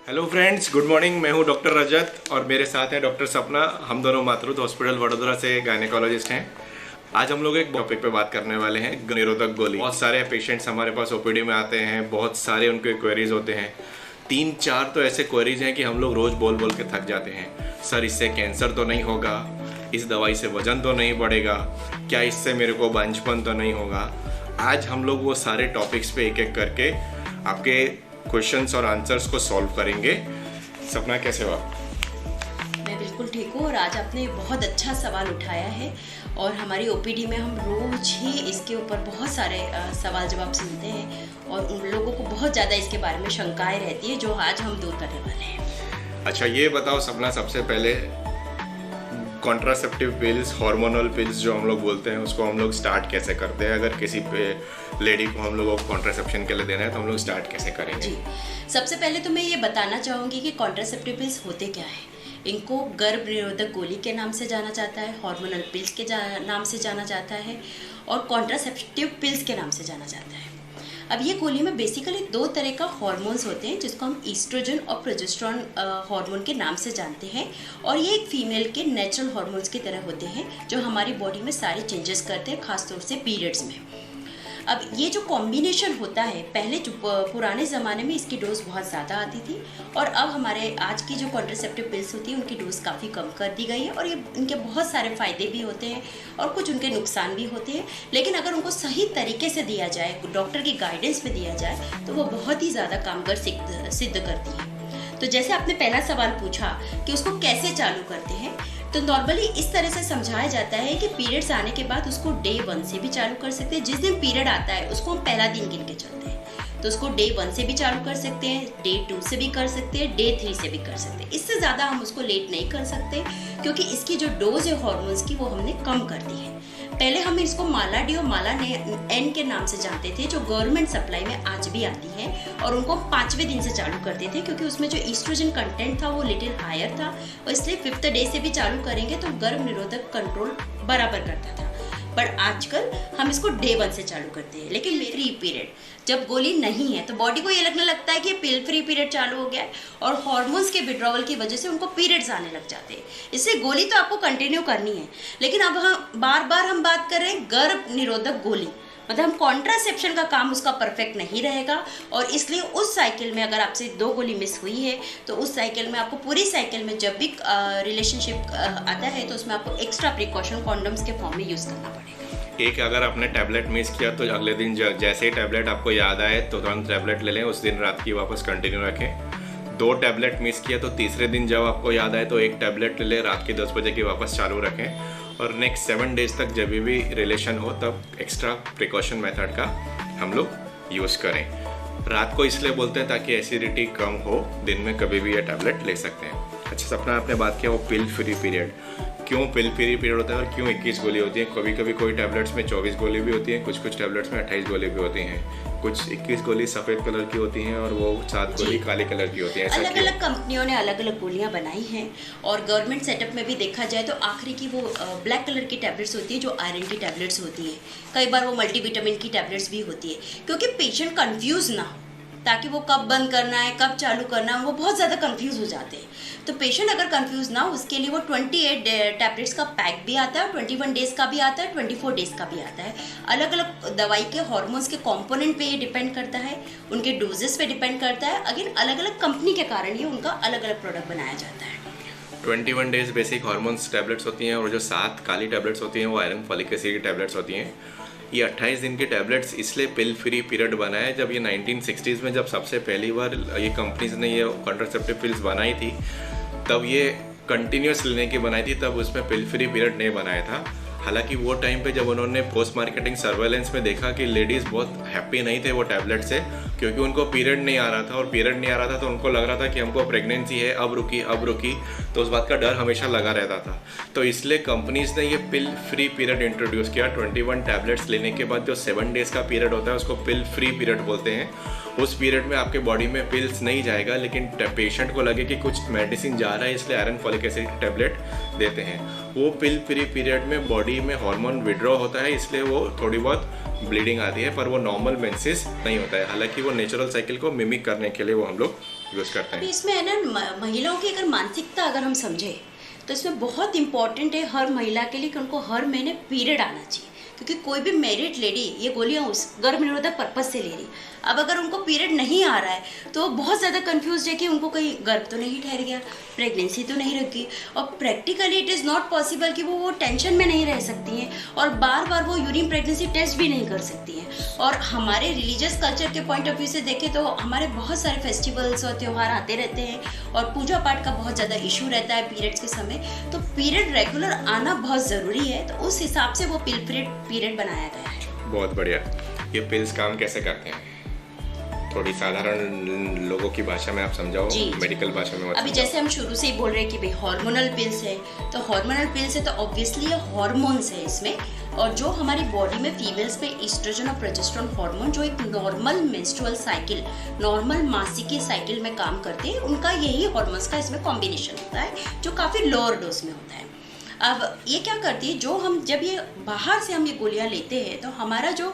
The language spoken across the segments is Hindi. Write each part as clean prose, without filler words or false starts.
Hello friends, good morning. मैं हूं डॉक्टर रजत और मेरे साथ हैं डॉक्टर सपना। हम दोनों मातृ हॉस्पिटल वडोदरा से गायनेकोलॉजिस्ट हैं। आज हम लोग एक टॉपिक पे बात करने वाले हैं, निरोधक गोली। बहुत सारे पेशेंट्स हमारे पास ओपीडी में आते हैं, बहुत सारे उनके क्वेरीज होते हैं। 3-4 तो ऐसे क्वेरीज हैं कि हम लोग रोज़ बोल बोल के थक जाते हैं। सर, इससे कैंसर तो नहीं होगा? इस दवाई से वजन तो नहीं बढ़ेगा? क्या इससे मेरे को बांझपन तो नहीं होगा? आज हम लोग वो सारे टॉपिक्स पे एक एक करके आपके क्वेश्चंस और आंसर्स को सॉल्व करेंगे। सपना, कैसे हो आप? मैं बिल्कुल ठीक हूँ और आज आपने बहुत अच्छा सवाल उठाया है और हमारी ओपीडी में हम रोज ही इसके ऊपर बहुत सारे सवाल जवाब सुनते हैं और उन लोगों को बहुत ज़्यादा इसके बारे में शंकाएं रहती है जो आज हम दूर करने वाले हैं। अच्छा, ये बताओ सपना, सबसे पहले कॉन्ट्रासेप्टिव पिल्स, हार्मोनल पिल्स जो हम लोग बोलते हैं, उसको हम लोग स्टार्ट कैसे करते हैं? अगर किसी पे लेडी को हम लोगों को कॉन्ट्रासेप्शन के लिए देना है तो हम लोग स्टार्ट कैसे करेंगे? जी, सबसे पहले तो मैं ये बताना चाहूँगी कि कॉन्ट्रासेप्टिव पिल्स होते क्या है। इनको गर्भ निरोधक गोली के नाम से जाना जाता है, हार्मोनल पिल्स के नाम से जाना जाता है और कॉन्ट्रासेप्टिव पिल्स के नाम से जाना जाता है। अब ये गोली में बेसिकली 2 तरह का हार्मोन्स होते हैं जिसको हम ईस्ट्रोजन और प्रोजेस्टेरोन हार्मोन के नाम से जानते हैं और ये एक फीमेल के नेचुरल हार्मोन्स की तरह होते हैं जो हमारी बॉडी में सारे चेंजेस करते हैं, खासतौर से पीरियड्स में। अब ये जो कॉम्बिनेशन होता है, पहले जो पुराने ज़माने में इसकी डोज बहुत ज़्यादा आती थी और अब हमारे आज की जो कॉन्ट्रासेप्टिव पिल्स होती है उनकी डोज काफ़ी कम कर दी गई है और ये इनके बहुत सारे फ़ायदे भी होते हैं और कुछ उनके नुकसान भी होते हैं। लेकिन अगर उनको सही तरीके से दिया जाए, डॉक्टर की गाइडेंस में दिया जाए, तो वो बहुत ही ज़्यादा कामगार सिद्ध करती है। तो जैसे आपने पहला सवाल पूछा कि उसको कैसे चालू करते हैं, तो नॉर्मली इस तरह से समझाया जाता है कि पीरियड्स आने के बाद उसको डे 1 से भी चालू कर सकते हैं। जिस दिन पीरियड आता है उसको हम पहला दिन गिन के चलते हैं, तो उसको डे 1 से भी चालू कर सकते हैं, डे 2 से भी कर सकते हैं, डे 3 से भी कर सकते हैं। इससे ज़्यादा हम उसको लेट नहीं कर सकते क्योंकि इसकी जो डोज है हार्मोन्स की वो हमने कम कर दी है। पहले हम इसको माला डी और माला एन के नाम से जानते थे, जो गवर्नमेंट सप्लाई में आज भी आती है और उनको 5वें दिन से चालू करते थे क्योंकि उसमें जो ईस्ट्रोजन कंटेंट था वो लिटिल हायर था और इसलिए 5th डे से भी चालू करेंगे तो गर्भ निरोधक कंट्रोल बराबर करता था। पर आजकल हम इसको डे 1 से चालू करते हैं। लेकिन फ्री पीरियड जब गोली नहीं है तो बॉडी को ये लगने लगता है कि पिल फ्री पीरियड चालू हो गया है और हार्मोन्स के विड्रॉवल की वजह से उनको पीरियड्स आने लग जाते हैं। इससे गोली तो आपको कंटिन्यू करनी है, लेकिन अब हम बार बात कर रहे हैं गर्भ निरोधक गोली, मतलब हम कॉन्ट्रासेप्शन का काम उसका परफेक्ट नहीं रहेगा और इसलिए उस साइकिल में अगर आपसे 2 गोली मिस हुई है तो उस साइकिल में आपको पूरी साइकिल में जब भी रिलेशनशिप आता है तो उसमें आपको एक्स्ट्रा प्रिकॉशन कॉन्डम्स के फॉर्म में यूज़ करना पड़ेगा। एक, अगर आपने टैबलेट मिस किया तो अगले दिन जैसे ही टैबलेट आपको याद आए तो तुरंत टैबलेट ले लें, उस दिन रात की वापस कंटिन्यू रखें। 2 टैबलेट मिस किया तो तीसरे दिन जब आपको याद आए तो 1 टैबलेट ले लें, रात के 10 बजे की वापस चालू रखें और नेक्स्ट 7 डेज तक जब भी रिलेशन हो तब एक्स्ट्रा प्रिकॉशन मेथड का हम लोग यूज़ करें। रात को इसलिए बोलते हैं ताकि एसिडिटी कम हो, दिन में कभी भी ये टैबलेट ले सकते हैं। अच्छा सपना, आपने बात किया वो पिल फ्री पीरियड, क्यों पिल फ्री पीरियड होता है और क्यों 21 गोली होती है? कभी कभी कोई टैबलेट्स में 24 गोली भी होती है, कुछ टैबलेट्स में 28 गोली भी होती हैं, कुछ 21 गोली सफ़ेद कलर की होती हैं और वो 7 गोली काले कलर की होती हैं। अलग अलग कंपनियों ने अलग अलग गोलियां बनाई हैं और गवर्नमेंट सेटअप में भी देखा जाए तो आखिरी की वो ब्लैक कलर की टैबलेट्स होती है जो आयरन की टैबलेट्स होती है। कई बार वो मल्टीविटामिन की टैबलेट्स भी होती है क्योंकि पेशेंट कंफ्यूज ना हो, ताकि वो कब बंद करना है कब चालू करना है वो बहुत ज़्यादा कंफ्यूज हो जाते हैं। तो पेशेंट अगर कंफ्यूज ना हो उसके लिए वो 28 टैबलेट्स का पैक भी आता है, 21 डेज़ का भी आता है, 24 डेज़ का भी आता है। अलग अलग दवाई के हार्मोन्स के कंपोनेंट पे ये डिपेंड करता है, उनके डोजेस पे डिपेंड करता है। अगेन अलग अलग कंपनी के कारण ही उनका अलग अलग प्रोडक्ट बनाया जाता है। 21 डेज बेसिक हार्मोन्स टैबलेट्स होती हैं और जो 7 काली टैबलेट्स होती हैं वो आयरन फॉलिक एसिड की टैबलेट्स होती हैं। ये 28 दिन के टैबलेट्स इसलिए पिल फ्री पीरियड बनाया है, जब ये 1960s में जब सबसे पहली बार ये कंपनीज ने ये कॉन्ट्रासेप्टिव पिल्स बनाई थी तब ये कंटिन्यूस लेने की बनाई थी, तब उसमें पिल फ्री पीरियड नहीं बनाया था। हालांकि वो टाइम पे जब उन्होंने पोस्ट मार्केटिंग सर्वेलेंस में देखा कि लेडीज़ बहुत हैप्पी नहीं थे वो टैबलेट से, क्योंकि उनको पीरियड नहीं आ रहा था और पीरियड नहीं आ रहा था तो उनको लग रहा था कि हमको प्रेगनेंसी है, अब रुकी, तो उस बात का डर हमेशा लगा रहता था। तो इसलिए कंपनीज ने ये पिल फ्री पीरियड इंट्रोड्यूस किया। 21 टैबलेट्स लेने के बाद जो 7 डेज़ का पीरियड होता है उसको पिल फ्री पीरियड बोलते हैं। उस पीरियड में आपके बॉडी में पिल्स नहीं जाएगा, लेकिन पेशेंट को लगे कि कुछ मेडिसिन जा रहा है इसलिए आयरन फॉलिक एसिड टैबलेट देते हैं। वो पिल फ्री पीरियड में बॉडी में हार्मोन विड्रॉ होता है, इसलिए वो थोड़ी बहुत ब्लीडिंग आती है, पर वो नॉर्मल मेंसेस नहीं होता है। हालांकि वो नेचुरल साइकिल को मिमिक करने के लिए वो हम लोग यूज़ करते अभी हैं। इसमें है ना, महिलाओं की अगर मानसिकता अगर हम समझे तो इसमें बहुत इम्पॉर्टेंट है हर महिला के लिए कि उनको हर महीने पीरियड आना चाहिए, क्योंकि कोई भी मैरिड लेडी ये गोलियां उस गर्भ निरोधक पर्पज से ले रही। अब अगर उनको पीरियड नहीं आ रहा है तो बहुत ज़्यादा कंफ्यूज है कि उनको कहीं गर्भ तो नहीं ठहर गया, प्रेगनेंसी तो नहीं रुकी, और practically it is not possible कि वो टेंशन में नहीं रह सकती हैं और बार बार वो यूरिन प्रेगनेंसी टेस्ट भी नहीं कर सकती हैं। और हमारे रिलीजियस कल्चर के पॉइंट ऑफ व्यू से देखें तो हमारे बहुत सारे फेस्टिवल्स और त्यौहार आते रहते हैं और पूजा पाठ का बहुत ज़्यादा इशू रहता है पीरियड्स के समय, तो पीरियड रेगुलर आना बहुत ज़रूरी है। तो उस हिसाब से वो पिल पीरियड बनाया गया है। बहुत बढ़िया। ये पिल्स काम कैसे करते हैं, थोड़ी साधारण लोगों की भाषा में आप समझाओ, मेडिकल भाषा में मत अभी जैसे हम शुरू से ही बोल रहे हैं कि भाई हार्मोनल पिल्स है, तो हार्मोनल पिल्स है तो ऑब्वियसली ये हार्मोन्स है इसमें, और जो हमारी बॉडी में फीमेल्स में ईस्ट्रोजन और प्रोजेस्टेरोन हार्मोन जो एक नॉर्मल मेंस्ट्रुअल साइकिल, नॉर्मल मासिक साइकिल में काम करते हैं, उनका यही हार्मोन्स का इसमें कॉम्बिनेशन होता है जो काफ़ी लोअर डोज में होता है। अब ये क्या करती है, जो हम जब ये बाहर से हम ये गोलियां लेते हैं तो हमारा जो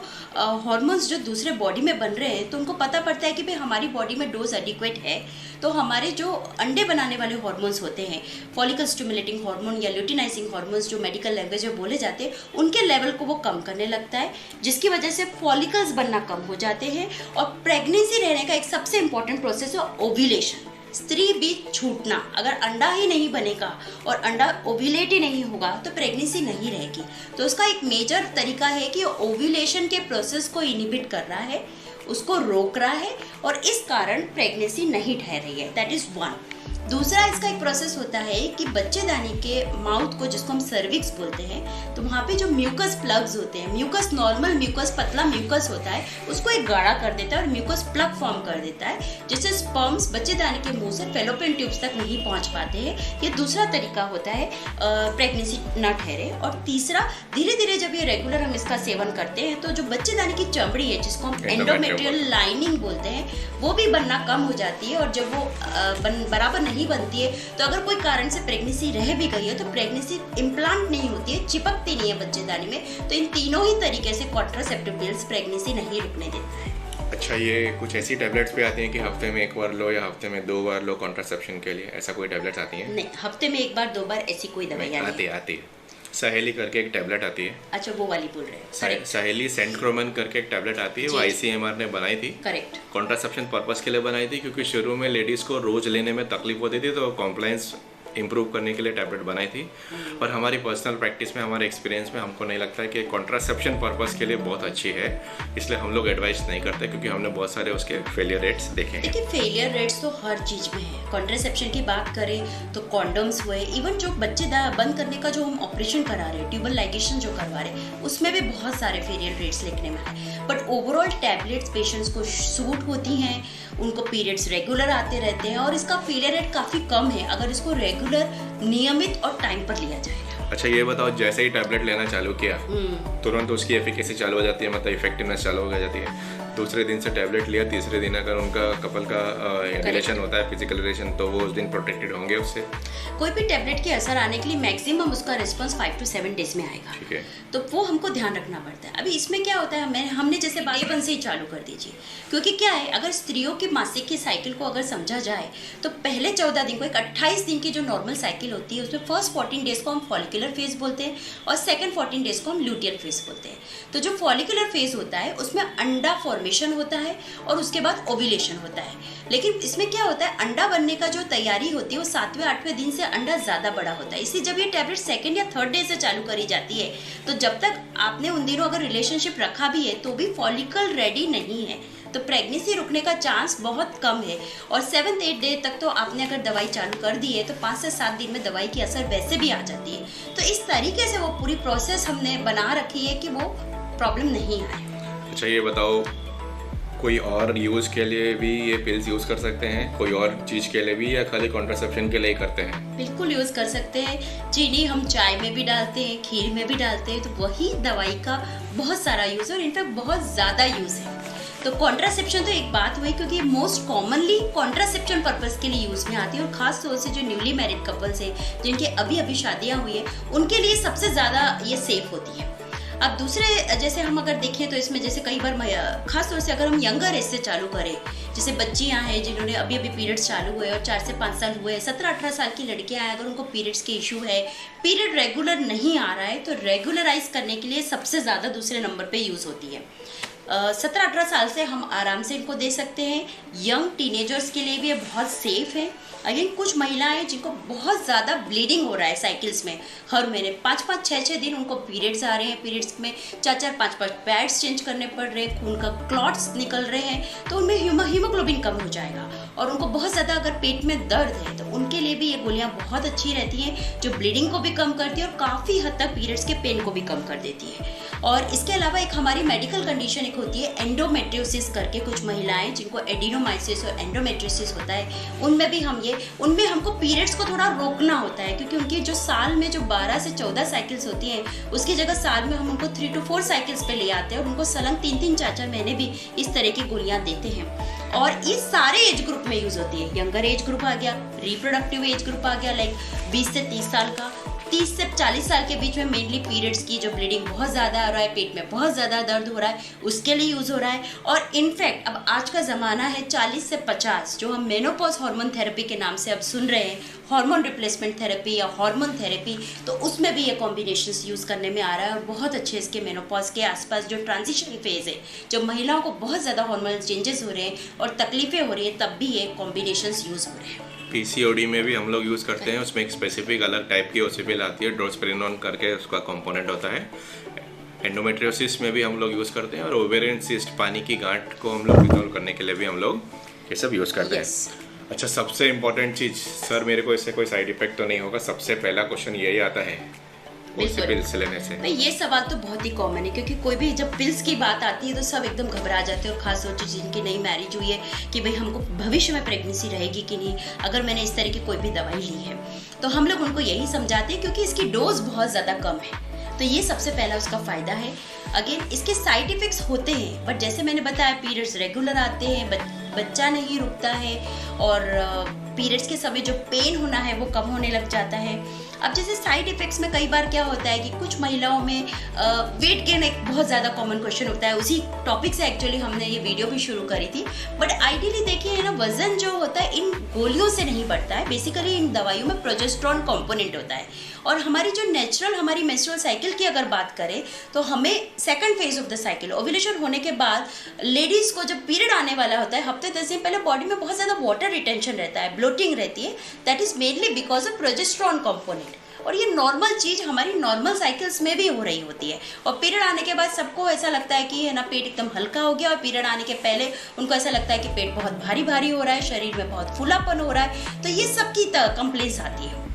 हार्मोन्स जो दूसरे बॉडी में बन रहे हैं तो उनको पता पड़ता है कि भाई हमारी बॉडी में डोज एडिक्वेट है, तो हमारे जो अंडे बनाने वाले हार्मोन्स होते हैं, फॉलिकल स्टिमुलेटिंग हार्मोन या ल्यूटिनाइजिंग हार्मोन्स जो मेडिकल लैंग्वेज में बोले जाते हैं, उनके लेवल को वो कम करने लगता है, जिसकी वजह से फॉलिकल्स बनना कम हो जाते हैं। और प्रेगनेंसी रहने का एक सबसे इंपॉर्टेंट प्रोसेस है ओव्यूलेशन, स्त्री बीज छूटना। अगर अंडा ही नहीं बनेगा और अंडा ओव्यूलेट ही नहीं होगा तो प्रेगनेंसी नहीं रहेगी। तो उसका एक मेजर तरीका है कि ओव्यूलेशन के प्रोसेस को इनहिबिट कर रहा है, उसको रोक रहा है, और इस कारण प्रेगनेंसी नहीं ठहर रही है। That is one. दूसरा इसका एक प्रोसेस होता है कि बच्चेदानी के माउथ को, जिसको हम सर्विक्स बोलते हैं, तो वहाँ पे जो म्यूकस प्लग्स होते हैं, म्यूकस नॉर्मल म्यूकस पतला म्यूकस होता है, उसको एक गाढ़ा कर देता है और म्यूकस प्लग फॉर्म कर देता है, जिससे स्पर्म्स बच्चेदानी के मुंह से फेलोपियन ट्यूब्स तक नहीं पहुँच पाते हैं। ये दूसरा तरीका होता है प्रेगनेंसी न ठहरे। और तीसरा, धीरे धीरे जब ये रेगुलर हम इसका सेवन करते हैं तो जो बच्चेदानी की चमड़ी है, जिसको हम एंडोमेट्रियल लाइनिंग बोलते हैं, वो भी बनना कम हो जाती है। और जब वो बराबर नहीं बनती है तो अगर कोई कारण से प्रेगनेंसी रह भी गई है तो प्रेगनेंसी इम्प्लांट नहीं होती है, चिपकती नहीं है बच्चेदानी में। तो इन तीनों ही तरीके से कॉन्ट्रासेप्टिव पिल्स प्रेगनेंसी नहीं रुकने देता है। अच्छा, ये कुछ ऐसी टैबलेट्स भी आती हैं कि हफ्ते में एक बार लो या हफ्ते में 2 बार लो कॉन्ट्रासेप्शन के लिए, ऐसा कोई टैबलेट्स आती हैं? नहीं, हफ्ते में 1 बार 2 बार ऐसी कोई दवाई आती है। सहेली करके एक टैबलेट आती है। अच्छा, वो वाली बोल रहे हैं। सहेली सेंट्रोमन करके एक टैबलेट आती है, वो ICMR ने बनाई थी। करेक्ट। कॉन्ट्रासेप्शन पर्पस के लिए बनाई थी, क्योंकि शुरू में लेडीज़ को रोज लेने में तकलीफ होती थी, तो कॉम्प्लायंस इम्प्रूव करने के लिए टैबलेट बनाई थी। और हमारी पर्सनल प्रैक्टिस में, हमारे एक्सपीरियंस में हमको नहीं लगता है कि कॉन्ट्रासेप्शन पर्पस के लिए बहुत अच्छी है, इसलिए हम लोग एडवाइस नहीं करते, क्योंकि हमने बहुत सारे उसके फेलियर रेट्स देखे हैं। देखिए, फेलियर रेट्स तो हर चीज़ में है। कॉन्ट्रासेप्शन की बात करें तो कॉन्डम्स हुए, इवन जो बच्चे बंद करने का जो हम ऑपरेशन करा रहे हैं, ट्यूबल लाइगेशन जो करवा रहे हैं, उसमें भी बहुत सारे फेलियर रेट्स लिखने में आए। बट ओवरऑल टैबलेट्स पेशेंट्स को सूट होती हैं, उनको पीरियड्स रेगुलर आते रहते हैं और इसका फेलियर रेट काफ़ी कम है अगर इसको रेगुलर, नियमित और टाइम पर लिया जाए। अच्छा, ये बताओ, जैसे ही टैबलेट लेना चालू किया तुरंत उसकी एफिकेसी चालू हो जाती है, मतलब इफेक्टिवनेस चालू हो जाती है? दूसरे दिन से टैबलेट लिया, तीसरे दिन अगर उनका कपल का रिलेशन होता है, फिजिकल रिलेशन, तो वो उस दिन प्रोटेक्टेड होंगे उससे? कोई भी टैबलेट के असर आने के लिए मैक्सिमम उसका रिस्पांस 5 to 7 डेज में आएगा। ठीक है। तो वो हमको ध्यान रखना पड़ता है। अभी इसमें क्या होता है, हमने जैसे बाईपन से ही चालू कर दीजिए, क्योंकि क्या है, अगर स्त्रियों की मासिक की साइकिल को अगर समझा जाए तो पहले 14 दिन को, एक 28 दिन की जो नॉर्मल साइकिल होती है, उसमें फर्स्ट 14 डेज को हम फॉलिकुलर फेज बोलते हैं और सेकंड 14 डेज को हम ल्यूटियल फेज बोलते हैं। तो जो फॉलिकुलर फेज होता है उसमें अंडा फॉर्मेशन होता है और उसके बाद ओव्यूलेशन होता है। लेकिन इसमें क्या होता है, अंडा बनने का जो तैयारी होती है वो 7वें 8वें दिन से अंडा ज़्यादा बड़ा होता है। इसलिए जब ये टैबलेट सेकंड या थर्ड डे से चालू करी जाती है तो जब तक आपने उन दिनों अगर रिलेशनशिप रखा भी है तो भी फॉलिकल रेडी नहीं है, तो प्रेगनेंसी रुकने का चांस बहुत कम है। और 7th-8th डे तक तो आपने अगर दवाई चालू कर दी है तो 5 से 7 दिन में दवाई की असर वैसे भी आ जाती है। तो इस तरीके से वो पूरी प्रोसेस हमने बना रखी है कि वो प्रॉब्लम नहीं आए। अच्छा, ये बताओ, कोई और यूज़ के लिए भी ये पिल्स यूज़ कर सकते हैं, कोई और चीज़ के लिए भी, या खाली कॉन्ट्रासेप्शन के लिए ही करते हैं? बिल्कुल यूज़ कर सकते हैं। चीनी हम चाय में भी डालते हैं, खीर में भी डालते हैं, तो वही दवाई का बहुत सारा यूज़ है और इनफैक्ट बहुत ज़्यादा यूज़ है। तो कॉन्ट्रासेप्शन तो एक बात हुई, क्योंकि मोस्ट कॉमनली कॉन्ट्रासेप्शन पर्पस के लिए यूज़ में आती है और ख़ास तौर से जो न्यूली मैरिड कपल्स हैं, जिनके अभी अभी शादियाँ हुई है, उनके लिए सबसे ज़्यादा ये सेफ होती है। अब दूसरे जैसे हम अगर देखें तो इसमें जैसे कई बार खास तौर से अगर हम यंगर एज से चालू करें, जैसे बच्चियां हैं जिन्होंने अभी अभी पीरियड्स चालू हुए और 4 से 5 साल हुए हैं, 17-18 साल की लड़कियां हैं, अगर उनको पीरियड्स के इशू है, पीरियड रेगुलर नहीं आ रहा है, तो रेगुलराइज करने के लिए सबसे ज़्यादा दूसरे नंबर पे यूज़ होती है। 17-18 साल से हम आराम से इनको दे सकते हैं। यंग टीनेजर्स के लिए भी ये बहुत सेफ है। अगेन कुछ महिलाएं जिनको बहुत ज़्यादा ब्लीडिंग हो रहा है साइकिल्स में, हर महीने 5-5, 6-6 दिन उनको पीरियड्स आ रहे हैं, पीरियड्स में 4-4, 5-5 पैड्स चेंज करने पड़ रहे हैं, खून का क्लॉट्स निकल रहे हैं, तो उनमें हीमोग्लोबिन कम हो जाएगा। और उनको बहुत ज़्यादा अगर पेट में दर्द है तो उनके लिए भी ये गोलियाँ बहुत अच्छी रहती हैं, जो ब्लीडिंग को भी कम करती है और काफ़ी हद तक पीरियड्स के पेन को भी कम कर देती है। और इसके अलावा एक हमारी मेडिकल कंडीशन एक होती है एंडोमेट्रियोसिस करके, कुछ महिलाएं जिनको एडिनोमाइसिस और एंडोमेट्रियोसिस होता है, उनमें हमको पीरियड्स को थोड़ा रोकना होता है, क्योंकि उनकी जो साल में जो 12 से 14 साइकिल्स होती हैं उसकी जगह साल में हम उनको 3 to 4 साइकिल्स पे ले आते हैं और उनको सलंग 3-3, 4-4 महीने भी इस तरह की गोलियां देते हैं। और ये सारे एज ग्रुप में यूज होती है। यंगर एज ग्रुप आ गया, रिप्रोडक्टिव एज ग्रुप आ गया, लाइक 20 से 30 साल का, 30 से 40 साल के बीच में मेनली पीरियड्स की जो ब्लीडिंग बहुत ज़्यादा आ रहा है, पेट में बहुत ज़्यादा दर्द हो रहा है, उसके लिए यूज़ हो रहा है। और इनफैक्ट अब आज का ज़माना है 40 से 50, जो हम मेनोपॉज हार्मोन थेरेपी के नाम से अब सुन रहे हैं, हार्मोन रिप्लेसमेंट थेरेपी या हार्मोन थेरेपी, तो उसमें भी ये कॉम्बिनेशंस यूज़ करने में आ रहा है। और बहुत अच्छे इसके मेनोपॉज के आसपास जो ट्रांजिशन फेज़ है, जब महिलाओं को बहुत ज़्यादा हार्मोनल चेंजेस हो रहे हैं और तकलीफ़ें हो रही हैं, तब भी ये कॉम्बिनेशंस यूज़ हो रहे हैं। पीसीओडी में भी हम लोग यूज़ करते हैं, उसमें एक स्पेसिफिक अलग टाइप की ओसीपिल आती है, ड्रोस्पेरिनोन करके उसका कंपोनेंट होता है। एंडोमेट्रियोसिस में भी हम लोग यूज़ करते हैं, और ओवेरियन सिस्ट, पानी की गांठ को हम लोग रिजॉल्व करने के लिए भी हम लोग ये सब यूज़ करते हैं। अच्छा, सबसे इम्पोर्टेंट चीज़, सर मेरे को इससे कोई साइड इफेक्ट तो नहीं होगा, सबसे पहला क्वेश्चन यही आता है पिल्स लेने से। भाई ये सवाल तो बहुत ही कॉमन है, क्योंकि कोई भी जब पिल्स की बात आती है तो सब एकदम घबरा जाते हैं, और खास तौर से जिनकी नई मैरिज हुई है कि भाई हमको भविष्य में प्रेगनेंसी रहेगी कि नहीं अगर मैंने इस तरह की कोई भी दवाई ली है। तो हम लोग उनको यही समझाते हैं, क्योंकि इसकी डोज बहुत ज़्यादा कम है, तो ये सबसे पहला उसका फ़ायदा है। अगेन इसके साइड इफ़ेक्ट्स होते हैं, बट जैसे मैंने बताया पीरियड्स रेगुलर आते हैं, बच्चा नहीं रुकता है, और पीरियड्स के समय जो पेन होना है वो कम होने लग जाता है। अब जैसे साइड इफ़ेक्ट्स में कई बार क्या होता है कि कुछ महिलाओं में वेट गेन एक बहुत ज़्यादा कॉमन क्वेश्चन होता है, उसी टॉपिक से एक्चुअली हमने ये वीडियो भी शुरू करी थी। बट आइडियली देखिए ना, वज़न जो होता है इन गोलियों से नहीं बढ़ता है, बेसिकली इन दवाइयों में प्रोजेस्टेरोन कंपोनेंट होता है। और हमारी जो नेचुरल हमारी मेंस्ट्रुअल साइकिल की अगर बात करें तो हमें second phase of the cycle, ovulation होने के बाद लेडीज़ को जब पीरियड आने वाला होता है, हफ्ते 10 दिन पहले बॉडी में बहुत ज़्यादा वाटर रिटेंशन रहता है, ब्लोटिंग रहती है, that is mainly because of progesterone component. और ये नॉर्मल चीज़ हमारी नॉर्मल साइकिल्स में भी हो रही होती है। और पीरियड आने के बाद सबको ऐसा लगता है कि है ना, पेट एकदम हल्का हो गया, और पीरियड आने के पहले उनको ऐसा लगता है कि पेट बहुत भारी भारी हो रहा है, शरीर में बहुत फूलापन हो रहा है, तो ये सब की कंप्लेंट्स आती है।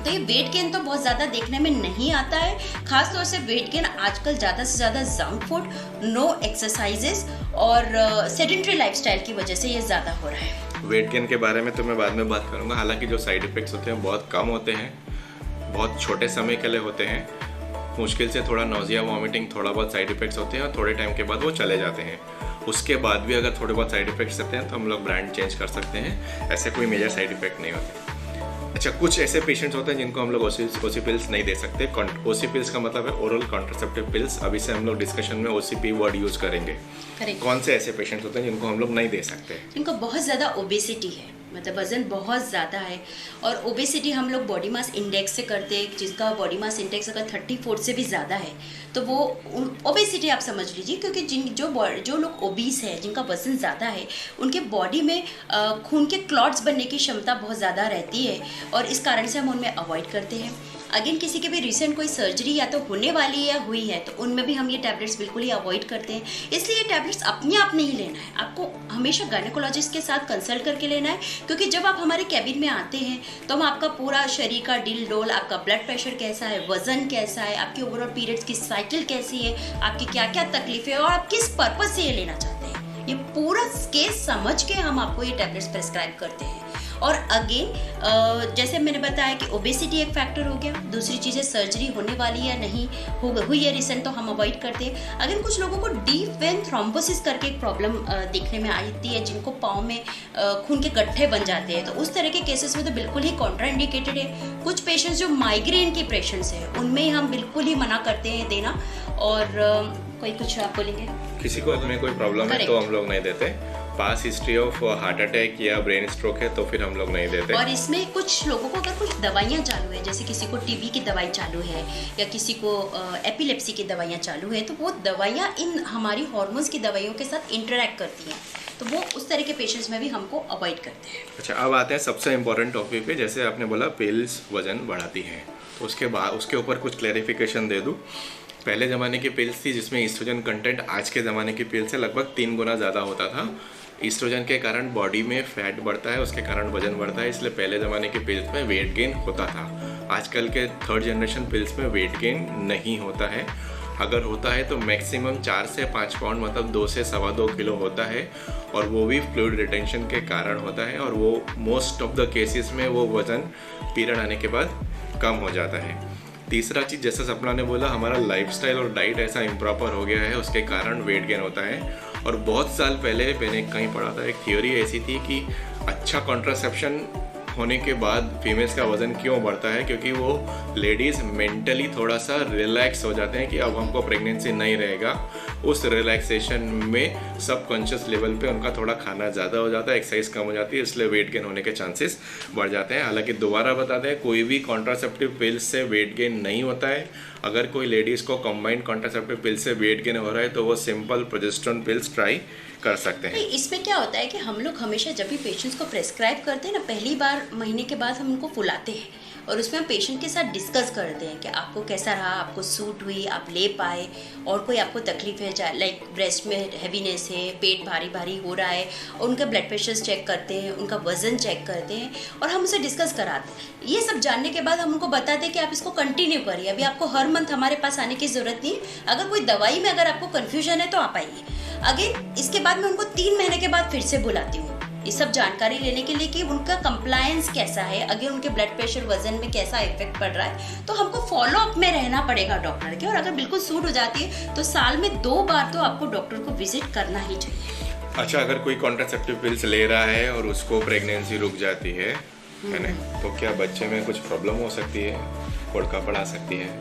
तो ये वेट गेन तो बहुत ज़्यादा देखने में नहीं आता है, खासतौर से वेट गेन आजकल ज़्यादा से ज़्यादा जंक फूड, नो एक्सरसाइजेस और सेडेंटरी लाइफस्टाइल की वजह से ये ज़्यादा हो रहा है। वेट गेन के बारे में तो मैं बाद में बात करूँगा, हालांकि जो साइड इफ़ेक्ट्स होते हैं बहुत कम होते हैं, बहुत छोटे समय के लिए होते हैं, मुश्किल से थोड़ा नोजिया, वॉमिटिंग, थोड़ा बहुत साइड इफ़ेक्ट्स होते हैं, और थोड़े टाइम के बाद वो चले जाते हैं। उसके बाद भी अगर थोड़े बहुत साइड इफ़ेक्ट्स होते हैं तो हम लोग ब्रांड चेंज कर सकते हैं, ऐसे कोई मेजर साइड इफ़ेक्ट नहीं होते। अच्छा, कुछ ऐसे पेशेंट्स होते हैं जिनको हम लोग ओसी पिल्स नहीं दे सकते। ओसी पिल्स का मतलब है ओरल कॉन्ट्रासेप्टिव पिल्स, अभी से हम लोग डिस्कशन में ओसीपी वर्ड यूज़ करेंगे। कौन से ऐसे पेशेंट्स होते हैं जिनको हम लोग नहीं दे सकते? इनको बहुत ज़्यादा ओबेसिटी है, मतलब वज़न बहुत ज़्यादा है, और ओबेसिटी हम लोग बॉडी मास इंडेक्स से करते हैं, जिसका बॉडी मास इंडेक्स अगर 34 से भी ज़्यादा है तो वो ओबेसिटी आप समझ लीजिए। क्योंकि जो लोग ओबीस है, जिनका वज़न ज़्यादा है, उनके बॉडी में खून के क्लॉट्स बनने की क्षमता बहुत ज़्यादा रहती है, और इस कारण से हम उनमें अवॉइड करते हैं। अगेन किसी के भी रिसेंट कोई सर्जरी या तो होने वाली है या हुई है, तो उनमें भी हम ये टैबलेट्स बिल्कुल ही अवॉइड करते हैं। इसलिए ये टैबलेट्स अपने आप नहीं लेना है, आपको हमेशा गायनेकोलॉजिस्ट के साथ कंसल्ट करके लेना है। क्योंकि जब आप हमारे कैबिन में आते हैं तो हम आपका पूरा शरीर का डील डोल, आपका ब्लड प्रेशर कैसा है, वजन कैसा है, आपकी ओवरऑल पीरियड्स की साइकिल कैसी है, आपकी क्या क्या तकलीफें, और आप किस पर्पज से ये लेना चाहते हैं, ये पूरा केस समझ के हम आपको ये टैबलेट्स प्रेस्क्राइब करते हैं। और अगेन जैसे मैंने बताया कि ओबेसिटी एक फैक्टर हो गया, दूसरी चीज़ है सर्जरी होने वाली या नहीं हुई है रिसेंट, तो हम अवॉइड करते हैं। अगेन कुछ लोगों को डीप वेन थ्रोम्बोसिस करके एक प्रॉब्लम देखने में आती है, जिनको पाँव में खून के गड्ढे बन जाते हैं, तो उस तरह के केसेस में तो बिल्कुल ही कॉन्ट्राइंडिकेटेड है। कुछ पेशेंट्स जो माइग्रेन के पेशेंट्स हैं, उनमें हम बिल्कुल ही मना करते हैं देना। और कोई कुछ आप बोलेंगे? किसी को में कोई प्रॉब्लम है तो हम लोग नहीं देते। पास हिस्ट्री ऑफ हार्ट अटैक या ब्रेन स्ट्रोक है तो फिर हम लोग नहीं देते। और इसमें कुछ लोगों को अगर कुछ दवाइयाँ चालू है, जैसे किसी को टीबी की दवाई चालू है या किसी को एपिलेप्सी की दवाइयाँ चालू है, तो वो दवाइयाँ इन हमारी हार्मोन्स की दवाइयों के साथ इंटरेक्ट करती हैं, तो वो उस तरह के पेशेंट्स में भी हमको अवॉइड करते हैं। अच्छा, अब आते हैं सबसे इम्पोर्टेंट टॉपिक पे। जैसे आपने बोला पिल्स वजन बढ़ाती हैं, तो उसके बाद उसके ऊपर कुछ क्लैरिफिकेशन दे दूँ। पहले ज़माने की पिल्स थी जिसमें ईस्ट्रोजन कंटेंट आज के ज़माने की पिल्स से लगभग 3 गुना ज़्यादा होता था। ईस्ट्रोजन के कारण बॉडी में फैट बढ़ता है, उसके कारण वजन बढ़ता है, इसलिए पहले ज़माने की पिल्स में वेट गेन होता था। आजकल के थर्ड जनरेशन पिल्स में वेट गेन नहीं होता है। अगर होता है तो मैक्सिमम 4 से 5 पाउंड, मतलब 2 से 2.25 किलो होता है, और वो भी फ्लूइड रिटेंशन के कारण होता है, और वो मोस्ट ऑफ द केसेस में वो वज़न पीरियड आने के बाद कम हो जाता है। तीसरा चीज़, जैसा सपना ने बोला, हमारा लाइफस्टाइल और डाइट ऐसा इम्प्रॉपर हो गया है, उसके कारण वेट गेन होता है। और बहुत साल पहले मैंने कहीं पढ़ा था, एक थियोरी ऐसी थी कि अच्छा कॉन्ट्रासेप्शन होने के बाद फीमेल्स का वज़न क्यों बढ़ता है, क्योंकि वो लेडीज़ मेंटली थोड़ा सा रिलैक्स हो जाते हैं कि अब हमको प्रेगनेंसी नहीं रहेगा। उस रिलैक्सेशन में सबकॉन्शियस लेवल पे उनका थोड़ा खाना ज़्यादा हो जाता है, एक्सरसाइज कम हो जाती है, इसलिए वेट गेन होने के चांसेस बढ़ जाते हैं। हालांकि दोबारा बताते हैं, कोई भी कॉन्ट्रासेप्टिव पिल्स से वेट गेन नहीं होता है। अगर कोई लेडीज़ को कंबाइंड कॉन्ट्रासेप्टिव पिल से वेट गेन हो रहा है तो वो सिंपल प्रोजेस्टेरोन पिल्स ट्राई कर सकते हैं। इसमें क्या होता है कि हम लोग हमेशा जब भी पेशेंट्स को प्रेस्क्राइब करते हैं ना, पहली बार महीने के बाद हम उनको बुलाते हैं और उसमें हम पेशेंट के साथ डिस्कस करते हैं कि आपको कैसा रहा, आपको सूट हुई, आप ले पाए, और कोई आपको तकलीफ है, लाइक ब्रेस्ट में हैवीनेस है, पेट भारी भारी हो रहा है, और उनका ब्लड प्रेशर चेक करते हैं, उनका वज़न चेक करते हैं, और हम उसे डिस्कस कराते हैं। ये सब जानने के बाद हम उनको बताते हैं कि आप इसको कंटिन्यू करिए, अभी आपको हर मंथ हमारे पास आने की ज़रूरत नहीं। अगर कोई दवाई में अगर आपको कन्फ्यूजन है तो आप आइए। अगेन इसके बाद मैं उनको 3 महीने के बाद फिर से बुलाती हूँ ये सब जानकारी लेने के लिए कि उनका कंप्लायंस कैसा है, अगर उनके ब्लड प्रेशर वजन में कैसा इफेक्ट पड़ रहा है। तो हमको फॉलो अप में रहना पड़ेगा डॉक्टर के, और अगर बिल्कुल सूट हो जाती है तो साल में 2 बार तो आपको डॉक्टर को विजिट करना ही चाहिए। अच्छा, अगर कोई कॉन्ट्रासेप्टिव पिल्स ले रहा है और उसको प्रेगनेंसी रुक जाती है ना, तो क्या बच्चे में कुछ प्रॉब्लम हो सकती है, फोड़का पड़ा सकती है,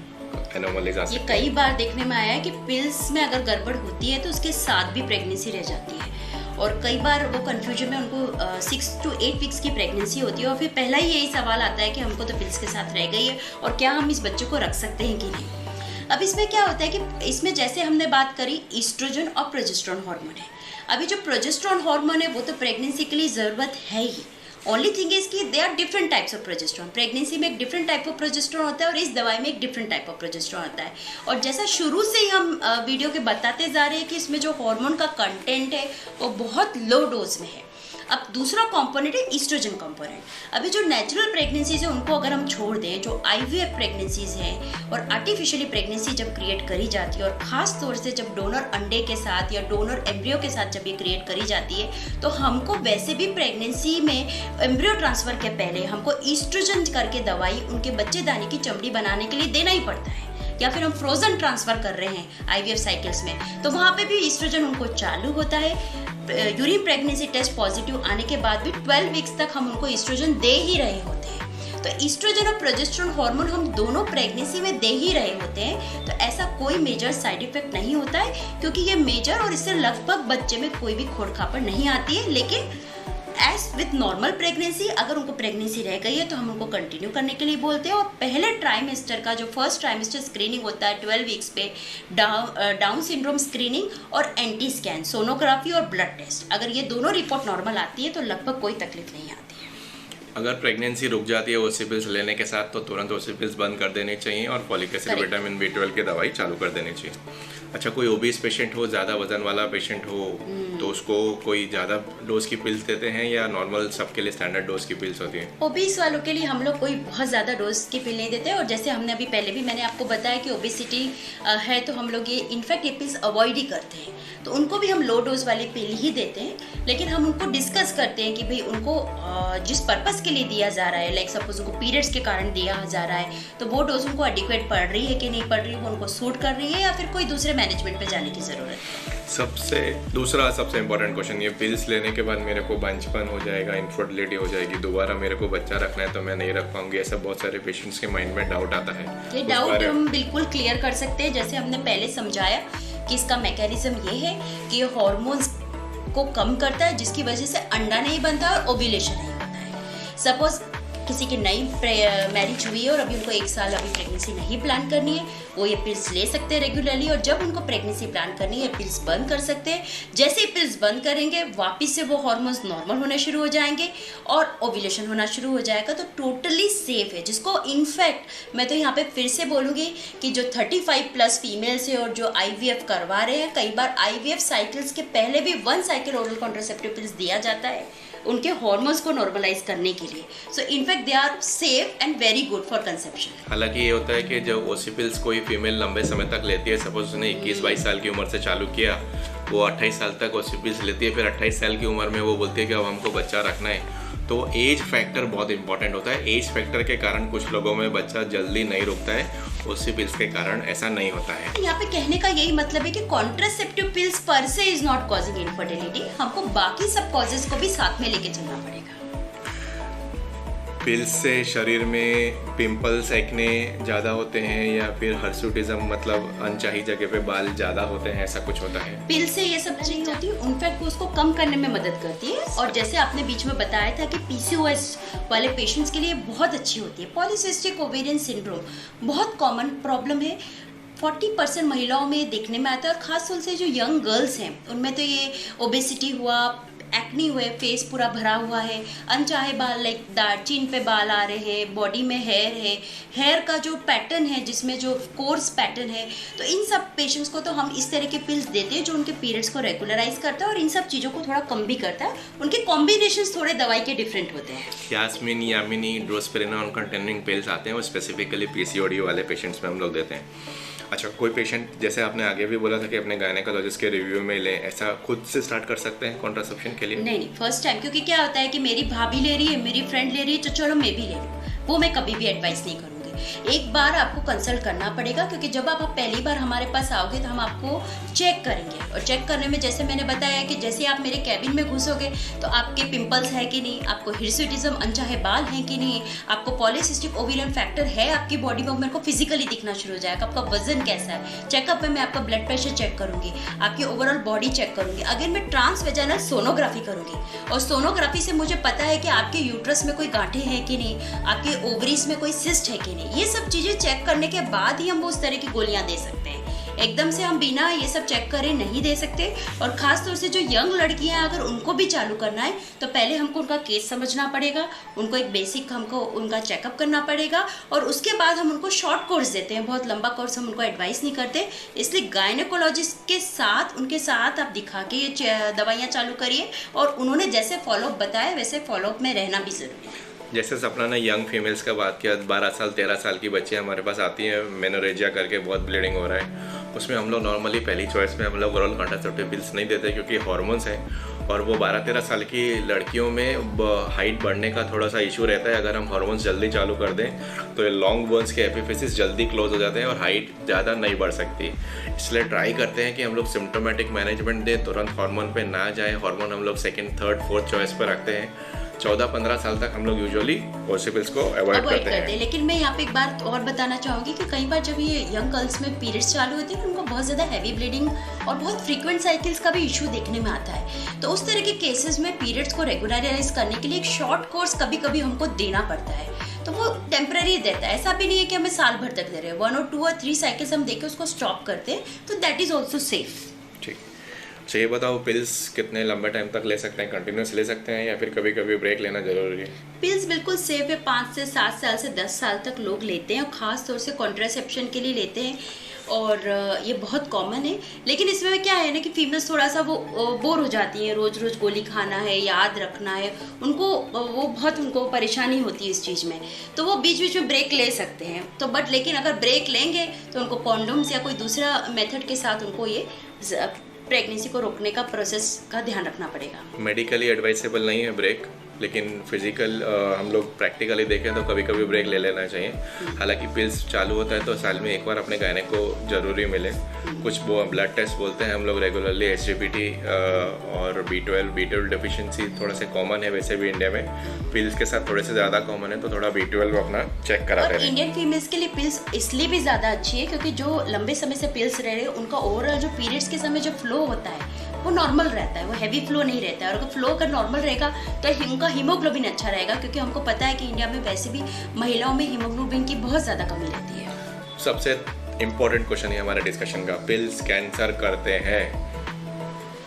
एनोमलीज आ सकती है? ये कई बार देखने में आया है कि पिल्स में अगर गड़बड़ होती है तो उसके साथ भी प्रेगनेंसी रह जाती है, और कई बार वो कंफ्यूजन में उनको 6 to 8 वीक्स की प्रेगनेंसी होती है, और फिर पहला ही यही सवाल आता है कि हमको तो पिल्स के साथ रह गई है और क्या हम इस बच्चे को रख सकते हैं कि नहीं। अब इसमें क्या होता है कि इसमें जैसे हमने बात करी ईस्ट्रोजन और प्रोजेस्टेरोन हार्मोन है। अभी जो प्रोजेस्टेरोन हार्मोन है वो तो प्रेगनेंसी के लिए ज़रूरत है ही। ओनली थिंग इज कि they are different types of progesterone. Pregnancy में एक डिफरेंट टाइप ऑफ प्रोजेस्टेरोन होता है और इस दवाई में एक डिफरेंट टाइप ऑफ प्रोजेस्टेरोन होता है। और जैसा शुरू से ही हम वीडियो के बताते जा रहे हैं कि इसमें जो हार्मोन का कंटेंट है वो बहुत लो डोज में है। अब दूसरा कंपोनेंट है ईस्ट्रोजन कंपोनेंट। अभी जो नेचुरल प्रेगनेंसीज है उनको अगर हम छोड़ दें, जो आईवीएफ प्रेगनेंसीज हैं और आर्टिफिशियली प्रेगनेंसी जब क्रिएट करी जाती है, और ख़ास तौर से जब डोनर अंडे के साथ या डोनर एम्ब्रियो के साथ जब ये क्रिएट करी जाती है, तो हमको वैसे भी प्रेगनेंसी में एम्ब्रियो ट्रांसफ़र के पहले हमको ईस्ट्रोजन करके दवाई उनके बच्चेदानी की चमड़ी बनाने के लिए देना ही पड़ता है। या फिर हम फ्रोजन ट्रांसफ़र कर रहे हैं आईवीएफ साइकिल्स में, तो वहाँ पे भी ईस्ट्रोजन उनको चालू होता है। यूरिन प्रेगनेंसी टेस्ट पॉजिटिव आने के बाद भी 12 वीक्स तक हम उनको ईस्ट्रोजन दे ही रहे होते हैं। तो ईस्ट्रोजन और प्रोजेस्टेरोन हार्मोन हम दोनों प्रेगनेंसी में दे ही रहे होते हैं, तो ऐसा कोई मेजर साइड इफेक्ट नहीं होता है, क्योंकि ये मेजर और इससे लगभग बच्चे में कोई भी खोड़-खापड़ नहीं आती है। लेकिन एज विथ नॉर्मल प्रेगनेंसी, अगर उनको प्रेगनेंसी रह गई है तो हम उनको कंटिन्यू करने के लिए बोलते हैं। और पहले ट्राइमेस्टर का जो फर्स्ट ट्राइमेस्टर स्क्रीनिंग होता है 12 वीक्स पे, डाउन सिंड्रोम स्क्रीनिंग और एंटी स्कैन, सोनोग्राफी और ब्लड टेस्ट, अगर ये दोनों रिपोर्ट नॉर्मल आती है तो लगभग कोई तकलीफ नहीं आती है। अगर प्रेगनेंसी रुक जाती है ओसी पिल्स लेने के साथ, तो तुरंत ओसी पिल्स बंद कर देने चाहिए और फॉलिक एसिड, विटामिन B12 की दवाई चालू कर देनी चाहिए। अच्छा, कोई ओबीस पेशेंट हो, ज़्यादा वजन वाला पेशेंट हो, तो उसको कोई ज़्यादा डोज की पिल्स देते हैं या नॉर्मल सबके लिए स्टैंडर्ड डोज की पिल्स होती हैं? ओबीस वालों के लिए हम लोग कोई बहुत ज़्यादा डोज की पिल नहीं देते, और जैसे हमने अभी पहले भी मैंने आपको बताया कि ओबेसिटी है तो हम लोग ये इनफैक्ट ये पिल्स अवॉइड ही करते हैं, तो उनको भी हम लो डोज वाली पिल ही देते हैं। लेकिन हम उनको डिस्कस करते हैं कि भाई उनको जिस पर्पज़ के लिए दिया जा रहा है, लाइक सपोज उनको पीरियड्स के कारण दिया जा रहा है, तो वो डोज उनको एडिक्वेट पड़ रही है कि नहीं पड़ रही है, वो उनको सूट कर रही है, या फिर कोई दूसरे मैनेजमेंट पे जाने की ज़रूरत है। दूसरा सबसे इम्पोर्टेंट क्वेश्चन, ये पिल्स लेने के बाद मेरे को बंचपन हो जाएगा, इनफर्टिलिटी हो जाएगी, दोबारा मेरे को बच्चा रखना है तो मैं नहीं रख पाऊंगी, ऐसा बहुत सारे पेशेंट्स के माइंड में डाउट आता है। ये डाउट हम बिल्कुल क्लियर कर सकते हैं। जैसे हमने पहले समझाया कि इसका मैकेनिज्म ये है कि ये हॉर्मोन्स को कम करता है, जिसकी वजह से अंडा नहीं बनता और ओव्यूलेशन नहीं होता है। सपोज किसी की नई मैरिज हुई है और अभी उनको 1 साल अभी प्रेगनेंसी नहीं प्लान करनी है, वो ये पिल्स ले सकते हैं रेगुलरली, और जब उनको प्रेगनेंसी प्लान करनी है पिल्स बंद कर सकते हैं। जैसे ही पिल्स बंद करेंगे वापस से वो हार्मोन्स नॉर्मल होने शुरू हो जाएंगे और ओव्यूलेशन होना शुरू हो जाएगा। तो टोटली सेफ है, जिसको इनफैक्ट मैं तो यहाँ पे फिर से बोलूँगी कि जो 35+ फीमेल्स है और जो IVF करवा रहे हैं, कई बार IVF साइकिल्स के पहले भी 1 साइकिल ओरल कॉन्ट्रासेप्टिव पिल्स दिया जाता है उनके हार्मोन्स को नॉर्मलाइज करने के लिए। So in fact they are safe and very good for conception. हालांकि ये होता है कि जब ओसी पिल्स कोई फीमेल लंबे समय तक लेती है, सपोज उसने 21-22 साल की उम्र से चालू किया, वो 28 साल तक ओसी पिल्स लेती है, फिर 28 साल की उम्र में वो बोलती है कि अब हमको बच्चा रखना है, तो एज फैक्टर बहुत इंपॉर्टेंट होता है। एज फैक्टर के कारण कुछ लोगों में बच्चा जल्दी नहीं रुकता है, ओसी पिल्स के कारण ऐसा नहीं होता है। यहाँ पे कहने का यही मतलब है कि कॉन्ट्रासेप्टिव पिल्स पर से इज नॉट कॉजिंग इनफर्टिलिटी, हमको बाकी सब कॉजेज को भी साथ में लेके चलना पड़ेगा। पिल्स से शरीर में पिंपल्स, एक्ने ज़्यादा होते हैं या फिर हर्सुटिज्म मतलब अनचाही जगह पे बाल ज़्यादा होते हैं, ऐसा कुछ होता है? पिल से ये सब चीज होती है, इनफैक्ट वो उसको कम करने में मदद करती है। और जैसे आपने बीच में बताया था कि PCOS वाले पेशेंट्स के लिए बहुत अच्छी होती है। पॉलीसिस्टिक ओवेरियन सिंड्रोम बहुत कॉमन प्रॉब्लम है, 40% महिलाओं में देखने में आता है, और खास तौर से जो यंग गर्ल्स हैं उनमें तो ये ओबेसिटी हुआ, एक्नी हुए, फेस पूरा भरा हुआ है, अनचाहे बाल लाइक चिन पे बाल आ रहे हैं, बॉडी में हेयर है, हेयर का जो पैटर्न है जिसमें जो कोर्स पैटर्न है, तो इन सब पेशेंट्स को तो हम इस तरह के पिल्स देते हैं जो उनके पीरियड्स को रेगुलराइज करता है और इन सब चीज़ों को थोड़ा कम भी करता है। उनके कॉम्बिनेशन थोड़े दवाई के डिफरेंट होते हैं। यास्मीन, यामिनी, ड्रोस्पिरिनोन कंटेनिंग पिल्स आते हैं, वो स्पेसिफिकली PCOD वाले पेशेंट्स में हम लोग देते हैं। अच्छा, कोई पेशेंट जैसे आपने आगे भी बोला था कि अपने गायनेकोलॉजिस्ट के रिव्यू में लें, ऐसा खुद से स्टार्ट कर सकते हैं कॉन्ट्रासेप्शन के लिए? नहीं, फर्स्ट टाइम, क्योंकि क्या होता है कि मेरी भाभी ले रही है, मेरी फ्रेंड ले रही है, तो चलो मैं भी ले लूँ, वो मैं कभी भी एडवाइस नहीं करूँगी। एक बार आपको कंसल्ट करना पड़ेगा, क्योंकि जब आप पहली बार हमारे पास आओगे तो हम आपको चेक करेंगे, और चेक करने में जैसे मैंने बताया कि जैसे आप मेरे कैबिन में घुसोगे तो आपके पिंपल्स है कि नहीं, आपको हिर्सुटिज्म अनचाहे बाल हैं कि नहीं, आपको पॉलीसिस्टिक ओवेरियन फैक्टर है आपकी बॉडी में, मेरे को फिजिकली दिखना शुरू हो जाएगा, आपका वजन कैसा है। चेकअप में मैं आपका ब्लड प्रेशर चेक करूंगी, आपकी ओवरऑल बॉडी चेक करूंगी, अगर मैं ट्रांसवेजाइनल सोनोग्राफी करूंगी, और सोनोग्राफी से मुझे पता है कि आपके यूट्रस में कोई गांठें हैं कि नहीं, आपके ओवरीज में कोई सिस्ट है कि नहीं। ये सब चीजें चेक करने के बाद ही हम वो उस तरह की गोलियां दे सकते हैं। एकदम से हम बिना ये सब चेक करे नहीं दे सकते। और खास तौर से जो यंग लड़कियां हैं, अगर उनको भी चालू करना है तो पहले हमको उनका केस समझना पड़ेगा, उनको एक बेसिक हमको उनका चेकअप करना पड़ेगा, और उसके बाद हम उनको शॉर्ट कोर्स देते हैं, बहुत लंबा कोर्स हम उनको एडवाइस नहीं करते। इसलिए गायनेकोलॉजिस्ट के साथ, उनके साथ आप दिखा के ये दवाइयाँ चालू करिए, और उन्होंने जैसे फॉलोअप बताया वैसे फॉलोअप में रहना भी ज़रूरी है। जैसे सपना ने यंग फीमेल्स का बात किया, 12 साल 13 साल की बच्ची हमारे पास आती हैं, मेनोरेजिया करके बहुत ब्लीडिंग हो रहा है, उसमें हम लोग नॉर्मली पहली चॉइस में हम लोग ओरल कॉन्ट्रासेप्टिव पिल्स नहीं देते, क्योंकि हार्मोन्स हैं, और वो 12-13 साल की लड़कियों में हाइट बढ़ने का थोड़ा सा इशू रहता है। अगर हम हार्मोन्स जल्दी चालू कर दें तो ये लॉन्ग बोन्स के एपिफिसिस जल्दी क्लोज हो जाते हैं और हाइट ज़्यादा नहीं बढ़ सकती। इसलिए ट्राई करते हैं कि हम लोग सिम्टोमेटिक मैनेजमेंट दें, तुरंत हार्मोन पे ना जाए। हार्मोन हम लोग सेकंड, थर्ड, फोर्थ चॉइस पर रखते हैं। 14-15 साल तक हम लोग यूजुअली ओसी पिल्स को अवॉइड करते हैं। लेकिन मैं यहाँ पे एक बात और बताना चाहूँगी कि कई बार जब ये यंग गर्ल्स में पीरियड्स चालू होते हैं, उनको बहुत ज़्यादा हैवी ब्लीडिंग और बहुत फ्रीक्वेंट साइकिल्स का भी इशू देखने में आता है। तो उस तरह के केसेस में पीरियड्स को रेगुलराइज करने के लिए एक शॉर्ट कोर्स कभी कभी हमको देना पड़ता है, तो वो टेम्पररी देता है। ऐसा भी नहीं है कि हमें साल भर तक दे रहे हैं, 1 और 2 और 3 साइकिल्स हम देके उसको स्टॉप करते हैं, तो दैट इज़ ऑल्सो सेफ। ठीक। अच्छा, ये बताओ, पिल्स कितने लंबे टाइम तक ले सकते हैं? कंटिन्यूस ले सकते हैं या फिर कभी कभी ब्रेक लेना जरूरी है? पिल्स बिल्कुल सेफ है, 5 से 7 साल से 10 साल तक लोग लेते हैं, और ख़ास तौर से कॉन्ट्रासेप्शन के लिए लेते हैं, और ये बहुत कॉमन है। लेकिन इसमें क्या है ना कि फीमेल्स थोड़ा सा वो बोर हो जाती हैं, रोज़ रोज़ गोली खाना है, याद रखना है, उनको परेशानी होती है इस चीज़ में, तो वो बीच बीच में ब्रेक ले सकते हैं। तो बट लेकिन अगर ब्रेक लेंगे तो उनको कॉन्डोम्स या कोई दूसरा मेथड के साथ उनको ये प्रेगनेंसी को रोकने का प्रोसेस का ध्यान रखना पड़ेगा। मेडिकली एडवाइसेबल नहीं है ब्रेक, लेकिन फिजिकल हम लोग प्रैक्टिकली देखें तो कभी कभी ब्रेक ले लेना चाहिए। हालांकि पिल्स चालू होता है तो साल में एक बार अपने गायनेक को ज़रूरी मिले। कुछ ब्लड टेस्ट बोलते हैं हम लोग रेगुलरली, SGPT और B12 डेफिशिएंसी थोड़ा से कॉमन है वैसे भी इंडिया में, पिल्स के साथ थोड़े से ज़्यादा कॉमन है, तो थोड़ा B12 अपना चेक कराते हैं। इंडियन फीमेल्स के लिए पिल्स इसलिए भी ज़्यादा अच्छी है क्योंकि जो लंबे समय से पिल्स रह रहे हैं उनका ओवरऑल जो पीरियड्स के समय जो फ्लो होता है वो नॉर्मल रहता है, वो हैवी फ्लो नहीं रहता है। और अगर फ्लो अगर नॉर्मल रहेगा तो उनका हीमोग्लोबिन अच्छा रहेगा, क्योंकि हमको पता है कि इंडिया में वैसे भी महिलाओं में हीमोग्लोबिन की बहुत ज़्यादा कमी रहती है। सबसे इम्पोर्टेंट क्वेश्चन है हमारे डिस्कशन का, पिल्स कैंसर करते हैं,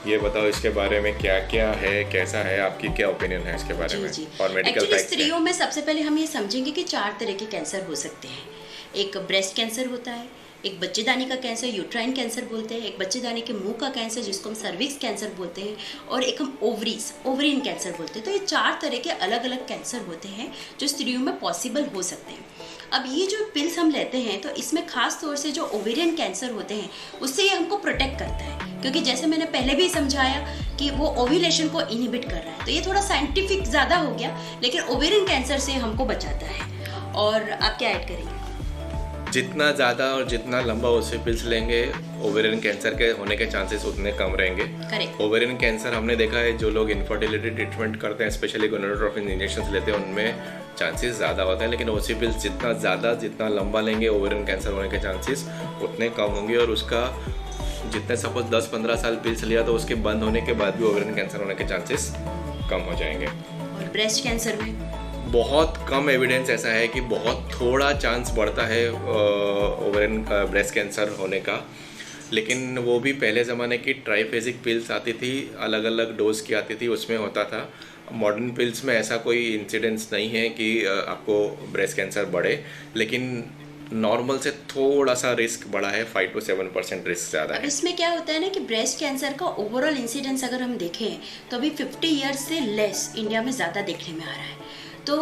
ये बताओ इसके बारे में क्या क्या है, कैसा है, आपकी क्या ओपिनियन है इसके बारे में? और मेडिकल एक्चुअली स्त्रियों में सबसे पहले हम ये समझेंगे कि 4 तरह के कैंसर हो सकते हैं। एक ब्रेस्ट कैंसर होता है, एक बच्चेदानी का कैंसर यूट्राइन कैंसर बोलते हैं, एक बच्चेदानी के मुंह का कैंसर जिसको हम सर्विक्स कैंसर बोलते हैं, और एक हम ओवरीन कैंसर बोलते हैं। तो ये 4 तरह के अलग अलग कैंसर होते हैं जो स्त्रियों में पॉसिबल हो सकते हैं। अब ये जो पिल्स हम लेते हैं तो इसमें खास तौर से जो ओवेरियन कैंसर होते हैं उससे ये हमको प्रोटेक्ट करता है, क्योंकि जैसे मैंने पहले भी समझाया कि वो ओव्यूलेशन को इनहिबिट कर रहा है। तो ये थोड़ा साइंटिफिक ज़्यादा हो गया, लेकिन ओवेरियन कैंसर से हमको बचाता है। और आप क्या ऐड करेंगे? जितना ज़्यादा और जितना लंबा उससे पिल्स लेंगे ओवेरियन कैंसर के होने के चांसेस उतने कम रहेंगे। करेक्ट। ओवेरियन कैंसर हमने देखा है जो लोग इनफर्टिलिटी ट्रीटमेंट करते हैं, स्पेशली गोनाडोट्रोपिन इंजेक्शन लेते हैं, उनमें चांसेस ज़्यादा होते हैं। लेकिन ओसी पिल्स जितना लंबा लेंगे ओवेरियन कैंसर होने के चांसेस उतने कम होंगे। और उसका जितने सपोज 10-15 साल पिल्स लिया तो उसके बंद होने के बाद भी ओवेरियन कैंसर होने के चांसेस कम हो जाएंगे। और ब्रेस्ट कैंसर में बहुत कम एविडेंस ऐसा है कि बहुत थोड़ा चांस बढ़ता है ओवेरियन ब्रेस्ट कैंसर होने का, लेकिन वो भी पहले ज़माने की ट्राइफेजिक पिल्स आती थी, अलग अलग डोज की आती थी, उसमें होता था। मॉडर्न पिल्स में ऐसा कोई इंसिडेंस नहीं है कि आपको ब्रेस्ट कैंसर बढ़े, लेकिन नॉर्मल से थोड़ा सा रिस्क बढ़ा है, 5 to 7% रिस्क ज़्यादा है। इसमें क्या होता है ना कि ब्रेस्ट कैंसर का ओवरऑल इंसिडेंस अगर हम देखें तो अभी 50 ईयर्स से लेस इंडिया में ज़्यादा देखने में आ रहा है। तो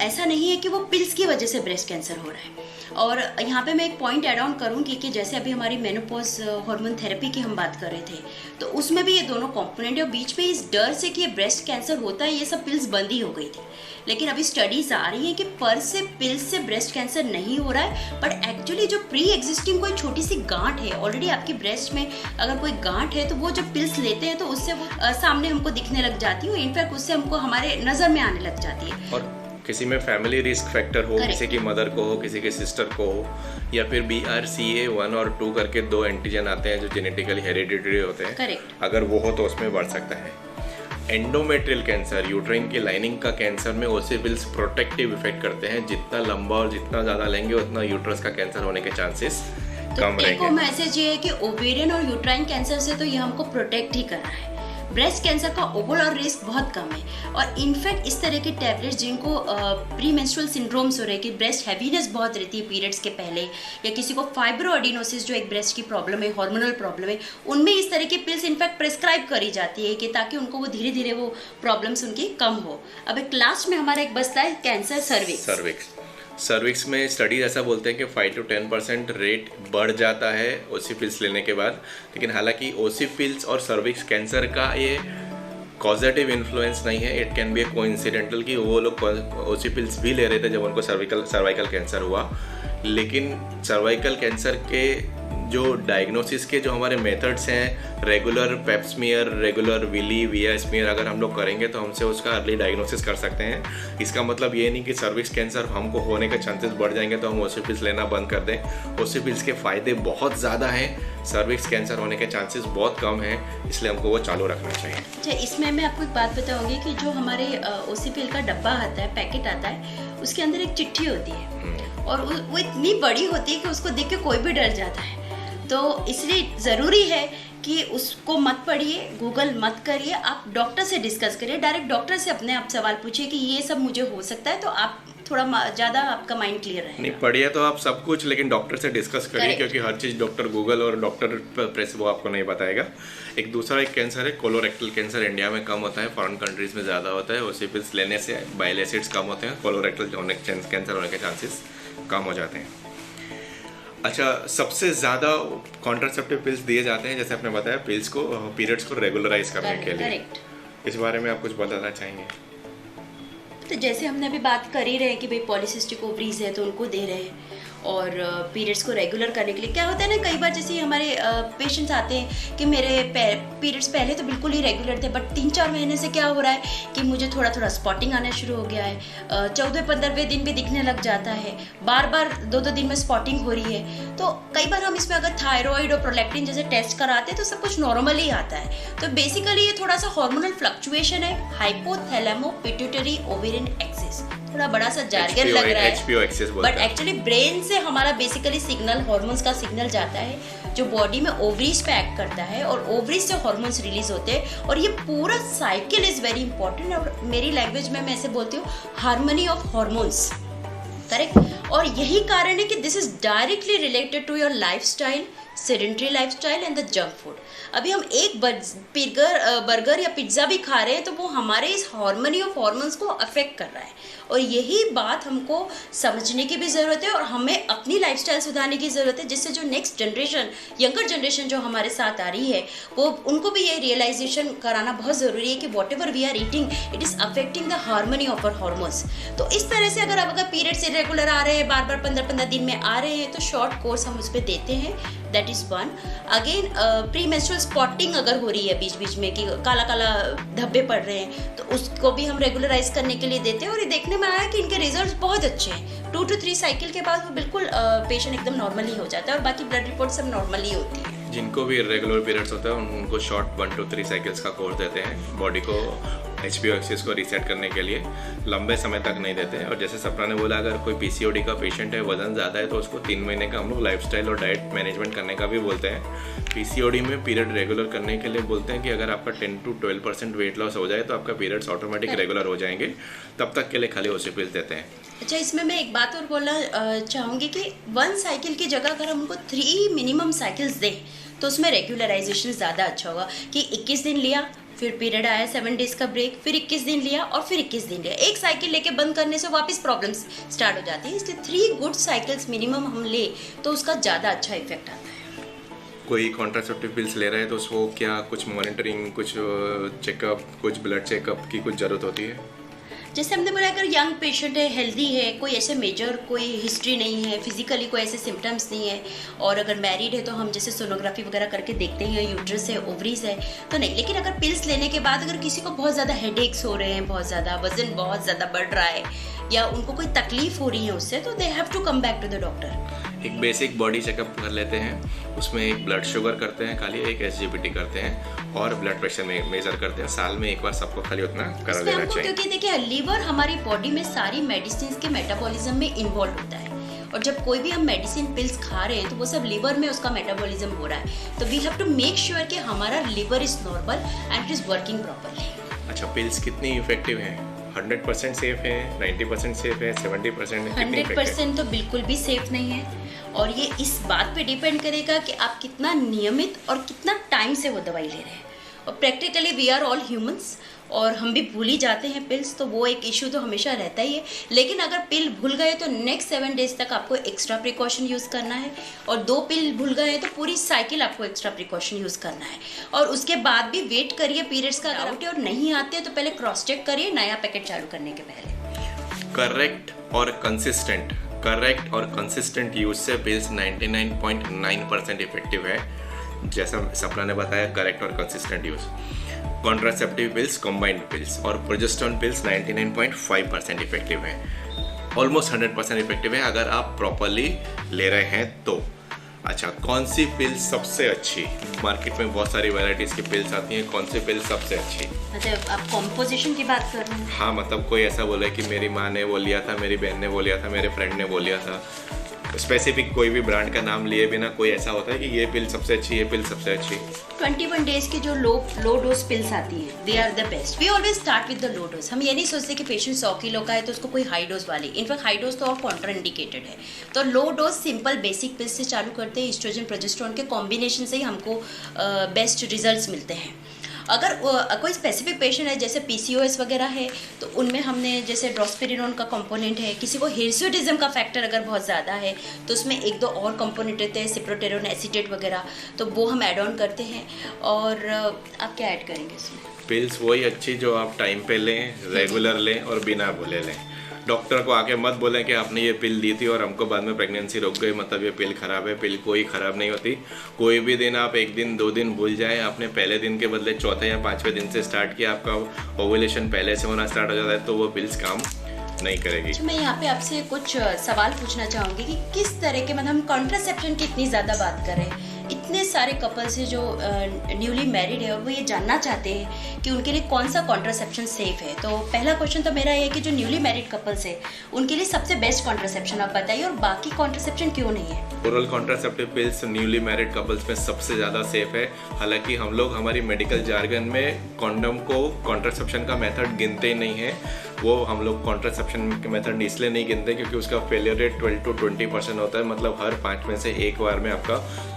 ऐसा नहीं है कि वो पिल्स की वजह से ब्रेस्ट कैंसर हो रहा है। और यहाँ पे मैं एक पॉइंट ऐड ऑन करूँगी कि जैसे अभी हमारी मेनोपॉज हार्मोन थेरेपी की हम बात कर रहे थे, तो उसमें भी ये दोनों कंपोनेंट है। और बीच में इस डर से कि ये ब्रेस्ट कैंसर होता है, ये सब पिल्स बंद ही हो गई थी। लेकिन अभी स्टडीज आ रही है कि पर से पिल्स से ब्रेस्ट कैंसर नहीं हो रहा है, बट एक्चुअली जो प्री एग्जिस्टिंग कोई छोटी सी गांठ है ऑलरेडी आपकी ब्रेस्ट में, अगर कोई गांठ है तो वो जब पिल्स लेते हैं तो उससे वो सामने हमको दिखने लग जाती है, इनफैक्ट उससे हमको हमारे नज़र में आने लग जाती है। और किसी में फैमिली रिस्क फैक्टर हो, किसी की मदर को हो, किसी के सिस्टर को हो, या फिर BRCA1 और 2 करके 2 एंटीजन आते हैं जो जेनेटिकली हेरिडिटरी होते हैं। करेक्ट। अगर वो हो तो उसमें बढ़ सकता है। एंडोमेट्रियल कैंसर, यूट्राइन की लाइनिंग का कैंसर में ओसी पिल्स प्रोटेक्टिव इफेक्ट करते हैं। जितना लंबा और जितना ज़्यादा लेंगे उतना यूट्रस का कैंसर होने के चांसेस कम रहेंगे। तो मैसेज ये है कि ओवेरियन और यूट्राइन कैंसर से तो ये हमको प्रोटेक्ट ही कर रहा है। ब्रेस्ट कैंसर का ओवरऑल रिस्क बहुत कम है। और इनफैक्ट इस तरह के टैबलेट्स जिनको प्री मेंस्ट्रुअल सिंड्रोम्स हो रहे हैं कि ब्रेस्ट हैवीनेस बहुत रहती है पीरियड्स के पहले, या किसी को फाइब्रोएडिनोसिस जो एक ब्रेस्ट की प्रॉब्लम है, हार्मोनल प्रॉब्लम है, उनमें इस तरह की पिल्स इनफैक्ट प्रेस्क्राइब करी जाती है कि ताकि उनको वो धीरे धीरे वो प्रॉब्लम्स उनकी कम हो। अब एक लास्ट में हमारा एक बचता है कैंसर सर्विक्स में स्टडीज ऐसा बोलते हैं कि 5 to 10% रेट बढ़ जाता है ओसी पिल्स लेने के बाद। लेकिन हालांकि ओसी पिल्स और सर्विक्स कैंसर का ये कॉजेटिव इन्फ्लुएंस नहीं है, it can be A coincidental कि वो लोग ओसी पिल्स भी ले रहे थे जब उनको सर्वाइकल कैंसर हुआ। लेकिन सर्वाइकल कैंसर के जो डायग्नोसिस के जो हमारे मेथड्स हैं, रेगुलर पेप्समियर, रेगुलर विया स्मीयर अगर हम लोग करेंगे तो हमसे उसका अर्ली डायग्नोसिस कर सकते हैं। इसका मतलब ये नहीं कि सर्विक्स कैंसर हमको होने के चांसेस बढ़ जाएंगे तो हम ओसी पिल्स लेना बंद कर दें। ओसी पिल्स के फ़ायदे बहुत ज़्यादा हैं, सर्विक्स कैंसर होने के चांसेस बहुत कम हैं, इसलिए हमको वो चालू रखना चाहिए। अच्छा, इसमें मैं आपको एक बात बताऊंगी कि जो हमारे ओसी पिल का डब्बा आता है, पैकेट आता है, उसके अंदर एक चिट्ठी होती है और वो इतनी बड़ी होती है कि उसको देख के कोई भी डर जाता है। तो इसलिए ज़रूरी है कि उसको मत पढ़िए, गूगल मत करिए, आप डॉक्टर से डिस्कस करिए, डायरेक्ट डॉक्टर से अपने आप सवाल पूछिए कि ये सब मुझे हो सकता है, तो आप थोड़ा ज़्यादा आपका माइंड क्लियर रहेगा। नहीं पढ़िए तो आप सब कुछ, लेकिन डॉक्टर से डिस्कस करिए, क्योंकि हर चीज़ डॉक्टर गूगल और डॉक्टर प्रेस वो आपको नहीं बताएगा। एक दूसरा एक कैंसर है कोलोरेक्टल कैंसर, इंडिया में कम होता है, फॉरेन कंट्रीज़ में ज़्यादा होता है। ओसी पिल्स लेने से बाइल एसिड्स कम होते हैं, कोलोरेक्टल कैंसर होने के चांसेस कम हो जाते हैं। अच्छा, सबसे ज़्यादा कॉन्ट्रासेप्टिव पिल्स दिए जाते हैं, जैसे आपने बताया, पिल्स को पीरियड्स को रेगुलराइज करने के लिए। इस बारे में आप कुछ बताना चाहेंगे? तो जैसे हमने अभी बात कर ही रहे हैं कि भाई पॉलीसिस्टिक ओवरीज है तो उनको दे रहे हैं, और पीरियड्स को रेगुलर करने के लिए क्या होता है ना, कई बार जैसे हमारे पेशेंट्स आते हैं कि मेरे पीरियड्स पहले तो बिल्कुल ही रेगुलर थे, बट 3-4 महीने से क्या हो रहा है कि मुझे थोड़ा थोड़ा स्पॉटिंग आना शुरू हो गया है, 14-15वें दिन भी दिखने लग जाता है, बार बार 2-2 दिन में स्पॉटिंग हो रही है। तो कई बार हम इसमें अगर थायराइड और प्रोलैक्टिन जैसे टेस्ट कराते हैं तो सब कुछ नॉर्मल ही आता है। तो बेसिकली ये थोड़ा सा हार्मोनल फ्लक्चुएशन है, हाइपोथैलेमो पिट्यूटरी ओवेरियन एक्सिस, थोड़ा बड़ा सा जार्गन लग रहा है, बट एक्चुअली ब्रेन से हमारा बेसिकली सिग्नल, हार्मोन्स का सिग्नल जाता है जो बॉडी में ओवरीज पे एक्ट करता है, और ओवरीज से हार्मोन्स रिलीज होते हैं, और ये पूरा साइकिल इज वेरी इंपॉर्टेंट। और मेरी लैंग्वेज में मैं ऐसे बोलती हूँ, हार्मनी ऑफ हार्मोन्स, करेक्ट। और यही कारण है कि this is directly related to your lifestyle, sedentary lifestyle and the junk food. अभी हम एक बर्गर या पिज्ज़ा भी खा रहे हैं तो वो हमारे इस हार्मनी ऑफ हार्मोन्स को अफेक्ट कर रहा है, और यही बात हमको समझने की भी ज़रूरत है, और हमें अपनी लाइफस्टाइल सुधारने की ज़रूरत है, जिससे जो नेक्स्ट जनरेशन, यंगर जनरेशन जो हमारे साथ आ रही है, वो उनको भी ये रियलाइजेशन कराना बहुत ज़रूरी है कि whatever we are eating it is affecting the harmony of our hormones. तो इस तरह से अगर पीरियड्स इरेगुलर आ रहे हैं, बार बार 15-15 दिन में आ रहे हैं, तो शॉर्ट कोर्स हम उस पर देते हैं, that is one. Again pre menstrual spotting अगर हो रही है बीच बीच में कि काला काला धब्बे पड़ रहे हैं, तो उसको भी हम रेगुलराइज करने के लिए देते हैं, और ये देखने में आया कि इनके रिजल्ट्स बहुत अच्छे हैं। 2 to 3 साइकिल के बाद वो बिल्कुल पेशेंट एकदम नॉर्मली हो जाता है, और बाकी ब्लड रिपोर्ट सब नॉर्मली होती है। जिनको भी रेगुलर पीरियड्स होता है उनको शॉर्ट 1 to 3 साइकिल्स का कोर्स देते हैं, बॉडी को HPO एक्सिस को रीसेट करने के लिए, लंबे समय तक नहीं देते हैं। और जैसे सपना ने बोला, अगर कोई PCOD का पेशेंट है, वजन ज़्यादा है, तो उसको 3 महीने का हम लोग लाइफस्टाइल और डाइट मैनेजमेंट करने का भी बोलते हैं। PCOD में पीरियड रेगुलर करने के लिए बोलते हैं कि अगर आपका 10 to 12% वेट लॉस हो जाए तो आपका पीरियड्स ऑटोमेटिक रेगुलर हो जाएंगे, तब तक के लिए खाली ओसी पिल्स देते हैं। अच्छा, इसमें मैं एक बात और बोलना चाहूँगी कि 1 साइकिल की जगह अगर हम उनको 3 मिनिमम साइकिल्स दें तो उसमें रेगुलराइजेशन ज़्यादा अच्छा होगा कि 21 दिन लिया, फिर पीरियड आया 7 डेज का ब्रेक, फिर 21 दिन लिया और फिर 21 दिन लिया। एक साइकिल लेके बंद करने से वापस प्रॉब्लम्स स्टार्ट हो जाती है, इसलिए 3 गुड साइकिल्स मिनिमम हम ले तो उसका ज़्यादा अच्छा इफेक्ट आता है। कोई कॉन्ट्रासेप्टिव पिल्स ले रहे हैं तो उसको क्या कुछ मॉनिटरिंग, कुछ चेकअप, कुछ ब्लड चेकअप की कुछ ज़रूरत होती है? जैसे हमने बोला, अगर यंग पेशेंट है, हेल्दी है, कोई ऐसे मेजर कोई हिस्ट्री नहीं है, फिजिकली कोई ऐसे सिम्टम्स नहीं है, और अगर मैरिड है तो हम जैसे सोनोग्राफी वगैरह करके देखते हैं यूट्रस है, ओवरीज है, तो नहीं। लेकिन अगर पिल्स लेने के बाद अगर किसी को बहुत ज़्यादा हेडेक्स हो रहे हैं, बहुत ज़्यादा वजन बहुत ज़्यादा बढ़ रहा है, या उनको कोई तकलीफ हो रही है उससे, तो they have to come back to the doctor. एक बेसिक बॉडी चेकअप कर लेते हैं, उसमें एक ब्लड शुगर करते हैं खाली, एक SGPT करते हैं, और ब्लड प्रेशर में मेजर करते हैं। साल में एक बार सबको खाली उतना करा लेना चाहिए, क्योंकि देखिए लीवर हमारी बॉडी में सारी मेडिसिन के मेटाबॉलिज्म में इन्वॉल्व होता है, और जब कोई भी हम मेडिसिन पिल्स खा रहे हैं तो वो सब लीवर में उसका मेटाबॉलिज्म हो रहा है, तो we have to make sure कि हमारा liver is normal and it is working properly. अच्छा, पिल्स कितनी इफेक्टिव हैं? 100% सेफ है, 90% सेफ है, 70% है? 100% तो बिल्कुल भी सेफ नहीं है, और ये इस बात पे डिपेंड करेगा कि आप कितना नियमित और कितना टाइम से वो दवाई ले रहे हैं। और practically we are all humans, और हम भी भूल ही जाते हैं पिल्स, तो वो एक इशू तो हमेशा रहता ही है। लेकिन अगर पिल भूल गए तो नेक्स्ट 7 डेज तक आपको एक्स्ट्रा प्रिकॉशन यूज़ करना है, और 2 पिल भूल गए तो पूरी साइकिल आपको एक्स्ट्रा प्रिकॉशन यूज़ करना है। और उसके बाद भी वेट करिए पीरियड्स का आउट है और नहीं आते तो पहले क्रॉस चेक करिए नया पैकेट चालू करने के पहले। करेक्ट और कंसिस्टेंट यूज से पिल्स 99.9% इफेक्टिव है, जैसा सपना ने बताया। करेक्ट और consistent use. Contraceptive pills, combined pills और प्रोजेस्टेरोन पिल्स 99.5% इफेक्टिव है, ऑलमोस्ट 100% इफेक्टिव है अगर आप प्रॉपरली ले रहे हैं तो। अच्छा, कौन सी पिल्स सबसे अच्छी? मार्केट में बहुत सारी वैरायटीज की पिल्स आती हैं, कौन सी पिल्स सबसे अच्छी? मतलब आप कॉम्पोजिशन की बात कर रहे हैं? हाँ, मतलब कोई ऐसा बोले कि मेरी माँ ने वो लिया था, मेरी बहन ने वो लिया था, मेरे फ्रेंड ने वो लिया था, स्पेसिफिक कोई भी ब्रांड का नाम लिए बिना कोई ऐसा होता है कि ये पिल सबसे अच्छी, ये पिल सबसे अच्छी? 21 डेज की जो लो डोज पिल्स आती हैं, they are the best. We always start with the low dose. हम ये नहीं सोचते कि पेशेंट 100 किलो का है तो उसको कोई हाई डोज वाली, इनफैक्ट हाई डोज तो और कॉन्ट्रा इंडिकेटेड है। तो low dose simple basic pills से चालू करते हैं, एस्ट्रोजन प्रोजेस्टेरोन के कॉम्बिनेशन से ही हमको बेस्ट रिजल्ट्स मिलते हैं। अगर कोई स्पेसिफिक पेशेंट है जैसे पीसीओएस वगैरह है तो उनमें हमने जैसे ड्रोस्पिरिनोन का कंपोनेंट है, किसी को हिर्सुटिज्म का फैक्टर अगर बहुत ज़्यादा है तो उसमें एक दो और कंपोनेंट रहते हैं, सिप्रोटेरोन एसीटेट वगैरह, तो वो हम ऐड ऑन करते हैं। और आप क्या ऐड करेंगे इसमें? पिल्स वही अच्छी जो आप टाइम पे लें, रेगुलर लें और बिना भूले लें। डॉक्टर को आके मत बोलें कि आपने ये पिल दी थी और हमको बाद में प्रेगनेंसी रुक गई, मतलब ये पिल ख़राब है। पिल कोई ख़राब नहीं होती। कोई भी दिन आप 1 दिन 2 दिन भूल जाए, आपने पहले दिन के बदले चौथे या 5वें दिन से स्टार्ट किया, आपका ओवुलेशन पहले से होना स्टार्ट हो जाता है, तो वो पिल्स काम नहीं करेगी। अच्छा, मैं यहाँ पे आपसे कुछ सवाल पूछना चाहूँगी कि किस तरह के, मतलब हम कॉन्ट्रासेप्शन की इतनी ज़्यादा बात कर रहे हैं, इतने सारे कपल्स हैं जो न्यूली मैरिड है और वो ये जानना चाहते हैं कि उनके लिए कौन सा कॉन्ट्रासेप्शन सेफ है। तो पहला क्वेश्चन तो मेरा ये है कि जो न्यूली मैरिड कपल्स है उनके लिए सबसे बेस्ट कॉन्ट्रासेप्शन आप बताइए, और बाकी कॉन्ट्रासेप्शन क्यों नहीं है? Oral contraceptive pills newly married couples में सबसे ज़्यादा सेफ है। हालांकि हम लोग हमारी मेडिकल जार्गन में कॉन्डम को कॉन्ट्रासेप्शन का मेथड गिनते ही नहीं है। वो हम लोग कॉन्ट्रासेप्शन के मेथड इसलिए नहीं गिनते क्योंकि उसका फेलियर रेट 12 to 20% होता है, मतलब हर 5 में से 1 बार में आपका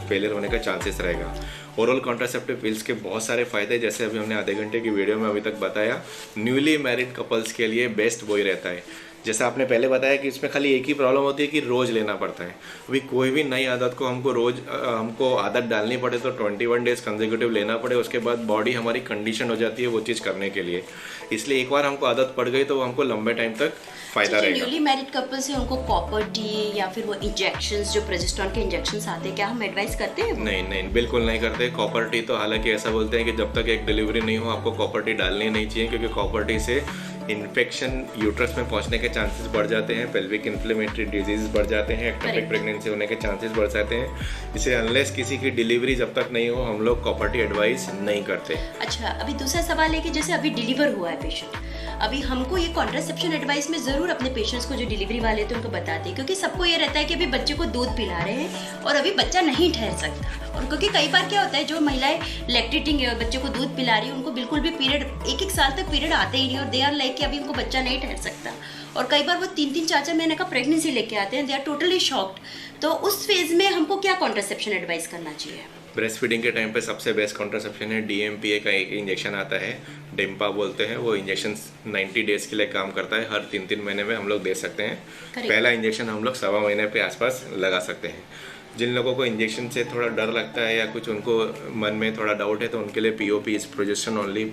फेलियर होने का चांसेस रहेगा। ओरल कॉन्ट्रासेप्टिव पिल्स के बहुत सारे फ़ायदे, जैसे अभी हमने आधे घंटे की वीडियो में अभी तक बताया। न्यूली मैरिड कपल्स के लिए बेस्ट वही रहता है। जैसा आपने पहले बताया कि इसमें खाली एक ही प्रॉब्लम होती है कि रोज़ लेना पड़ता है। अभी कोई भी नई आदत को हमको आदत डालनी पड़े तो 21 डेज़ कंसेक्यूटिव लेना पड़े, उसके बाद बॉडी हमारी कंडीशन हो जाती है वो चीज़ करने के लिए। इसलिए एक बार हमको आदत पड़ गई तो हमको लंबे टाइम तक फ़ायदा रहेगा। न्यूली मैरिड कपल्स है उनको कॉपर टी या फिर वो इंजेक्शंस, जो प्रोजेस्टेरोन के इंजेक्शंस आते हैं, क्या हम एडवाइस करते हैं? नहीं, बिल्कुल नहीं करते। कॉपर टी तो हालांकि ऐसा बोलते हैं कि जब तक एक डिलीवरी नहीं हो आपको कॉपर टी डालनी नहीं चाहिए, क्योंकि कॉपर टी से इन्फेक्शन यूट्रस में पहुंचने के चांसेस बढ़ जाते हैं, पेल्विक इन्फ्लेमेटरी डिजीज बढ़ जाते हैं, एक्टोपिक प्रेगनेंसी होने के चांसेस बढ़ जाते हैं। इसे अनलेस किसी की डिलीवरी जब तक नहीं हो हम लोग कॉपर टी एडवाइस नहीं करते। अच्छा, अभी दूसरा सवाल है कि जैसे अभी डिलीवर हुआ है पेशेंट, अभी हमको ये कॉन्ट्रासेप्शन एडवाइस में ज़रूर अपने पेशेंट्स को जो डिलीवरी वाले थे उनको बताते हैं, क्योंकि सबको ये रहता है कि अभी बच्चे को दूध पिला रहे हैं और अभी बच्चा नहीं ठहर सकता। और क्योंकि कई बार क्या होता है, जो महिलाएं लैक्टेटिंग है और बच्चे को दूध पिला रही है उनको बिल्कुल भी पीरियड 1-1 साल तक पीरियड आते ही नहीं, और दे आर लाइक कि अभी उनको बच्चा नहीं ठहर सकता। और कई बार वो 3-3, 4-4 महीने का प्रेगनेंसी लेके आते हैं, दे आर टोटली शॉक्ड। तो उस फेज में हमको क्या कॉन्ट्रासेप्शन एडवाइस करना चाहिए? ब्रेस्ट फीडिंग के टाइम पे सबसे बेस्ट कॉन्ट्रासेप्शन है DMPA का एक इंजेक्शन आता है, डेम्पा बोलते हैं। वो इंजेक्शन 90 डेज़ के लिए काम करता है, हर 3-3 महीने में हम लोग दे सकते हैं। पहला इंजेक्शन हम लोग 1.25 महीने पे आसपास लगा सकते हैं। जिन लोगों को इंजेक्शन से थोड़ा डर लगता है या कुछ उनको मन में थोड़ा डाउट है तो उनके लिए POP प्रोजेस्टेरोन ओनली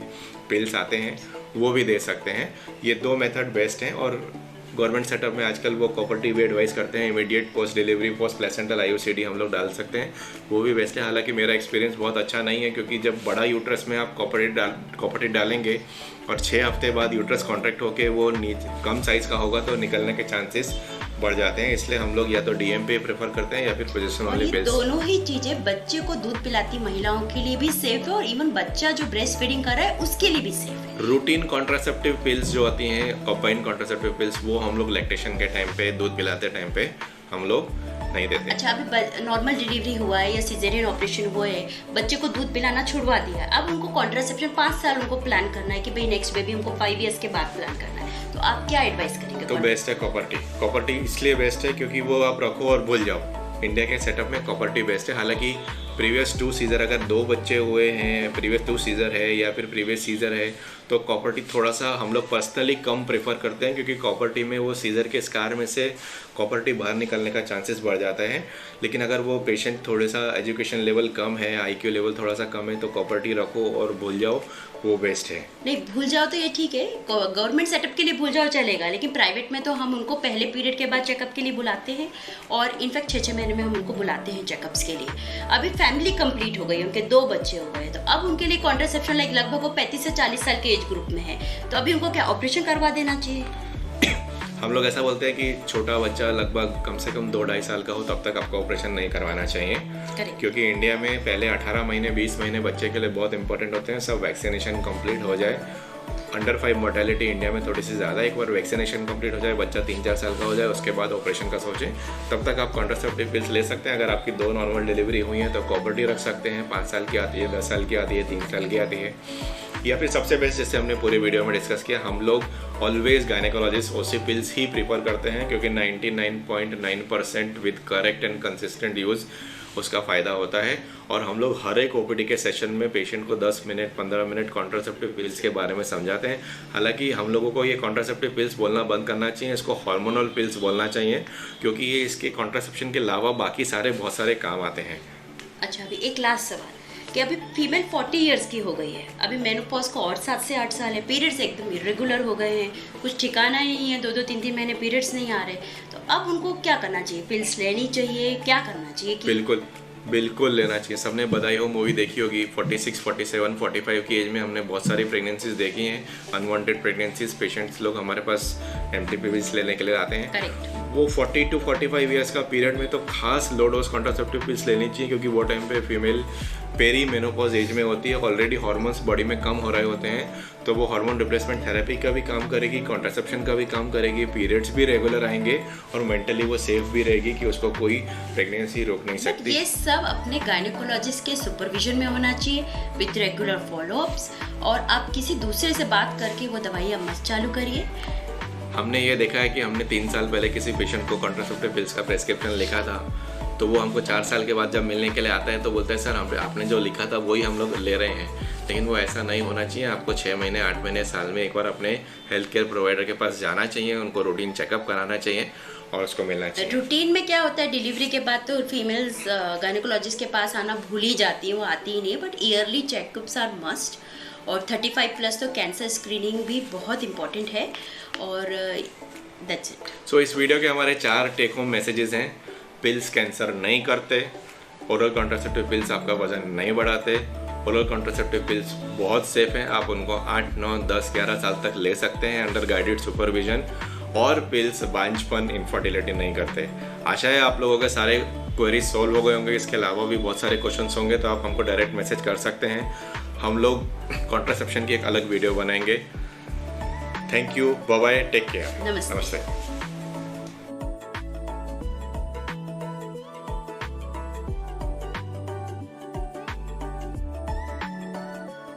पिल्स आते हैं, वो भी दे सकते हैं। ये 2 मेथड बेस्ट हैं। और गवर्नमेंट सेटअप में आजकल वो कॉपर टी भी एडवाइस करते हैं, immediate post delivery post placental IUCD हम लोग डाल सकते हैं, वो भी बेस्ट है। हालांकि मेरा एक्सपीरियंस बहुत अच्छा नहीं है, क्योंकि जब बड़ा यूट्रस में आप कॉपर टी डालेंगे और 6 हफ्ते बाद यूट्रस कॉन्ट्रैक्ट होकर वो कम साइज़ का होगा तो निकलने के चांसेस बढ़ जाते हैं। इसलिए हम लोग या तो DMPA प्रेफर करते हैं या फिर प्रोजेस्टेरोन ओनली पिल्स। दोनों ही चीजें बच्चे को दूध पिलाती महिलाओं के लिए भी सेफ है और इवन बच्चा जो ब्रेस्ट फीडिंग कर रहा है उसके लिए भी सेफ है। रूटीन कॉन्ट्रासेप्टिव पिल्स जो आती हैं, कॉम्बाइंड कॉन्ट्रासेप्टिव पिल्स, वो हम लोग लैक्टेशन के टाइम पे, दूध पिलाते टाइम पे हम लोग नहीं देते। अच्छा, अभी नॉर्मल डिलीवरी हुआ है या सिजेरियन ऑपरेशन हुआ है, बच्चे को दूध पिलाना छुड़वा दिया है, अब उनको कॉन्ट्रासेप्शन 5 साल उनको प्लान करना है कि भाई नेक्स्ट बेबी हमको 5 ईयर्स के बाद प्लान करना है, तो आप क्या एडवाइस करेंगे? तो बेस्ट है कॉपर टी। कॉपर टी इसलिए बेस्ट है क्योंकि वो आप रखो और भूल जाओ। इंडिया के सेटअप में कॉपर टी बेस्ट है। हालांकि प्रीवियस 2 सीज़र, अगर 2 बच्चे हुए हैं, प्रीवियस 2 सीज़र है या फिर प्रीवियस सीज़र है, तो कॉपर टी थोड़ा सा हम लोग पर्सनली कम प्रेफर करते हैं, क्योंकि कॉपर टी में वो सीज़र के स्कार में से कॉपर टी बाहर निकलने का चांसेस बढ़ जाता है। लेकिन अगर वो पेशेंट थोड़ा सा एजुकेशन लेवल कम है, IQ लेवल थोड़ा सा कम है, तो कॉपर टी रखो और भूल जाओ, वो बेस्ट है। नहीं, भूल जाओ तो ये ठीक है, गवर्नमेंट सेटअप के लिए भूल जाओ चलेगा, लेकिन प्राइवेट में तो हम उनको पहले पीरियड के बाद चेकअप के लिए बुलाते हैं और इनफैक्ट 6-6 महीने में हम उनको बुलाते हैं चेकअप्स के लिए। अभी फैमिली कंप्लीट हो गई, उनके 2 बच्चे हो गए, तो अब उनके लिए कॉन्ट्रासेप्शन लगभग वो 35 से 40 साल के एज ग्रुप में है, तो अभी उनको क्या ऑपरेशन करवा देना चाहिए? हम लोग ऐसा बोलते हैं कि छोटा बच्चा लगभग कम से कम 2-2.5 साल का हो तब तक आपको ऑपरेशन नहीं करवाना चाहिए। क्योंकि इंडिया में पहले 18 महीने 20 महीने बच्चे के लिए बहुत इंपॉर्टेंट होते हैं। सब वैक्सीनेशन कंप्लीट हो जाए, अंडर 5 मोर्टेलिटी इंडिया में थोड़ी सी ज़्यादा, एक बार वैक्सीनेशन कंप्लीट हो जाए, बच्चा 3-4 साल का हो जाए, उसके बाद ऑपरेशन का सोचें। तब तक आप कॉन्ट्रासेप्टिव पिल्स ले सकते हैं। अगर आपकी 2 नॉर्मल डिलीवरी हुई है तो कॉपर टी रख सकते हैं, 5 साल की आती है, 10 साल की आती है, 3 साल की आती है। या फिर सबसे बेस्ट, जैसे हमने पूरी वीडियो में डिस्कस किया, हम लोग ऑलवेज गायनेकोलॉजिस्ट OC पिल्स ही प्रीफर करते हैं, क्योंकि 99.9% with correct and consistent use उसका फ़ायदा होता है। और हम लोग हर एक ओपीडी के सेशन में पेशेंट को 10 मिनट 15 मिनट कॉन्ट्रासेप्टिव पिल्स के बारे में समझाते हैं। हालांकि हम लोगों को ये कॉन्ट्रासेप्टिव पिल्स बोलना बंद करना चाहिए, इसको हार्मोनल पिल्स बोलना चाहिए, क्योंकि ये इसके कॉन्ट्रासेप्शन के अलावा बाकी बहुत सारे काम आते हैं। अच्छा, अभी एक लास्ट सवाल कि अभी फीमेल 40 इयर्स की हो गई है, अभी मेनोपॉज को और 7 से 8 साल है, पीरियड्स एकदम इरेगुलर हो गए हैं, कुछ ठिकाना ही नहीं है, 2-2 3-3 महीने पीरियड्स नहीं आ रहे, तो अब उनको क्या करना चाहिए? पिल्स लेनी चाहिए, क्या करना चाहिए कि बिल्कुल लेना चाहिए। सबने बधाई हो मूवी देखी होगी, 46, 47, 45 की एज में हमने बहुत सारी प्रेगनेंसीज देखी हैं, अनवांटेड प्रेगनेंसीज। पेशेंट्स लोग हमारे पास एमटीपी पिल्स लेने के लिए आते हैं। करेक्ट। वो 40 to 45 ईयर्स का पीरियड में तो खास लो डोज कॉन्ट्रासेप्टिव पिल्स लेनी चाहिए, क्योंकि वो टाइम पे फीमेल पेरी मेनोपॉज एज में होती है, ऑलरेडी हार्मोन्स बॉडी में कम हो रहे होते हैं, तो वो हार्मोन रिप्लेसमेंट थेरेपी का भी काम करेगी, कॉन्ट्रासेप्शन का भी काम करेगी, पीरियड्स भी रेगुलर आएंगे और मेंटली वो सेफ भी रहेगी कि उसको कोई प्रेगनेंसी रोक नहीं सकती। ये सब अपने गायनेकोलॉजिस्ट के सुपरविजन में होना चाहिए विद रेगुलर फॉलोअप्स, और आप किसी दूसरे से बात करके वो दवाइयाँ मत चालू करिए। हमने ये देखा है कि हमने 3 साल पहले किसी पेशेंट को कॉन्ट्रासेप्टिव पिल्स का प्रेस्क्रिप्शन लिखा था, तो वो हमको 4 साल के बाद जब मिलने के लिए आता है तो बोलता है सर आपने जो लिखा था वही हम लोग ले रहे हैं। लेकिन वो ऐसा नहीं होना चाहिए। आपको 6 महीने 8 महीने साल में एक बार अपने हेल्थ केयर प्रोवाइडर के पास जाना चाहिए, उनको रूटीन चेकअप कराना चाहिए और उसको मिलना चाहिए। रूटीन में क्या होता है, डिलीवरी के बाद तो फीमेल्स गायनेकोलॉजिस्ट के पास आना भूल ही जाती है, वो आती ही नहीं, but yearly checkups are must. और 35 प्लस तो कैंसर स्क्रीनिंग भी बहुत इंपॉर्टेंट है। और दैट्स इट। सो इस वीडियो के हमारे 4 टेक होम मैसेजेस हैं। पिल्स कैंसर नहीं करते, ओरल कॉन्ट्रासेप्टिव पिल्स आपका वजन नहीं बढ़ाते, ओरल कॉन्ट्रासेप्टिव पिल्स बहुत सेफ हैं, आप उनको 8, 9, 10, 11 साल तक ले सकते हैं अंडर गाइडेड सुपरविजन, और पिल्स बांझपन इनफर्टिलिटी नहीं करते। आशा है आप लोगों के सारे क्वेरीज सॉल्व हो गए होंगे। इसके अलावा भी बहुत सारे क्वेश्चंस होंगे तो आप हमको डायरेक्ट मैसेज कर सकते हैं। हम लोग कॉन्ट्रासेप्शन की एक अलग वीडियो बनाएंगे। Thank you, bye bye, take care, नमस्ते।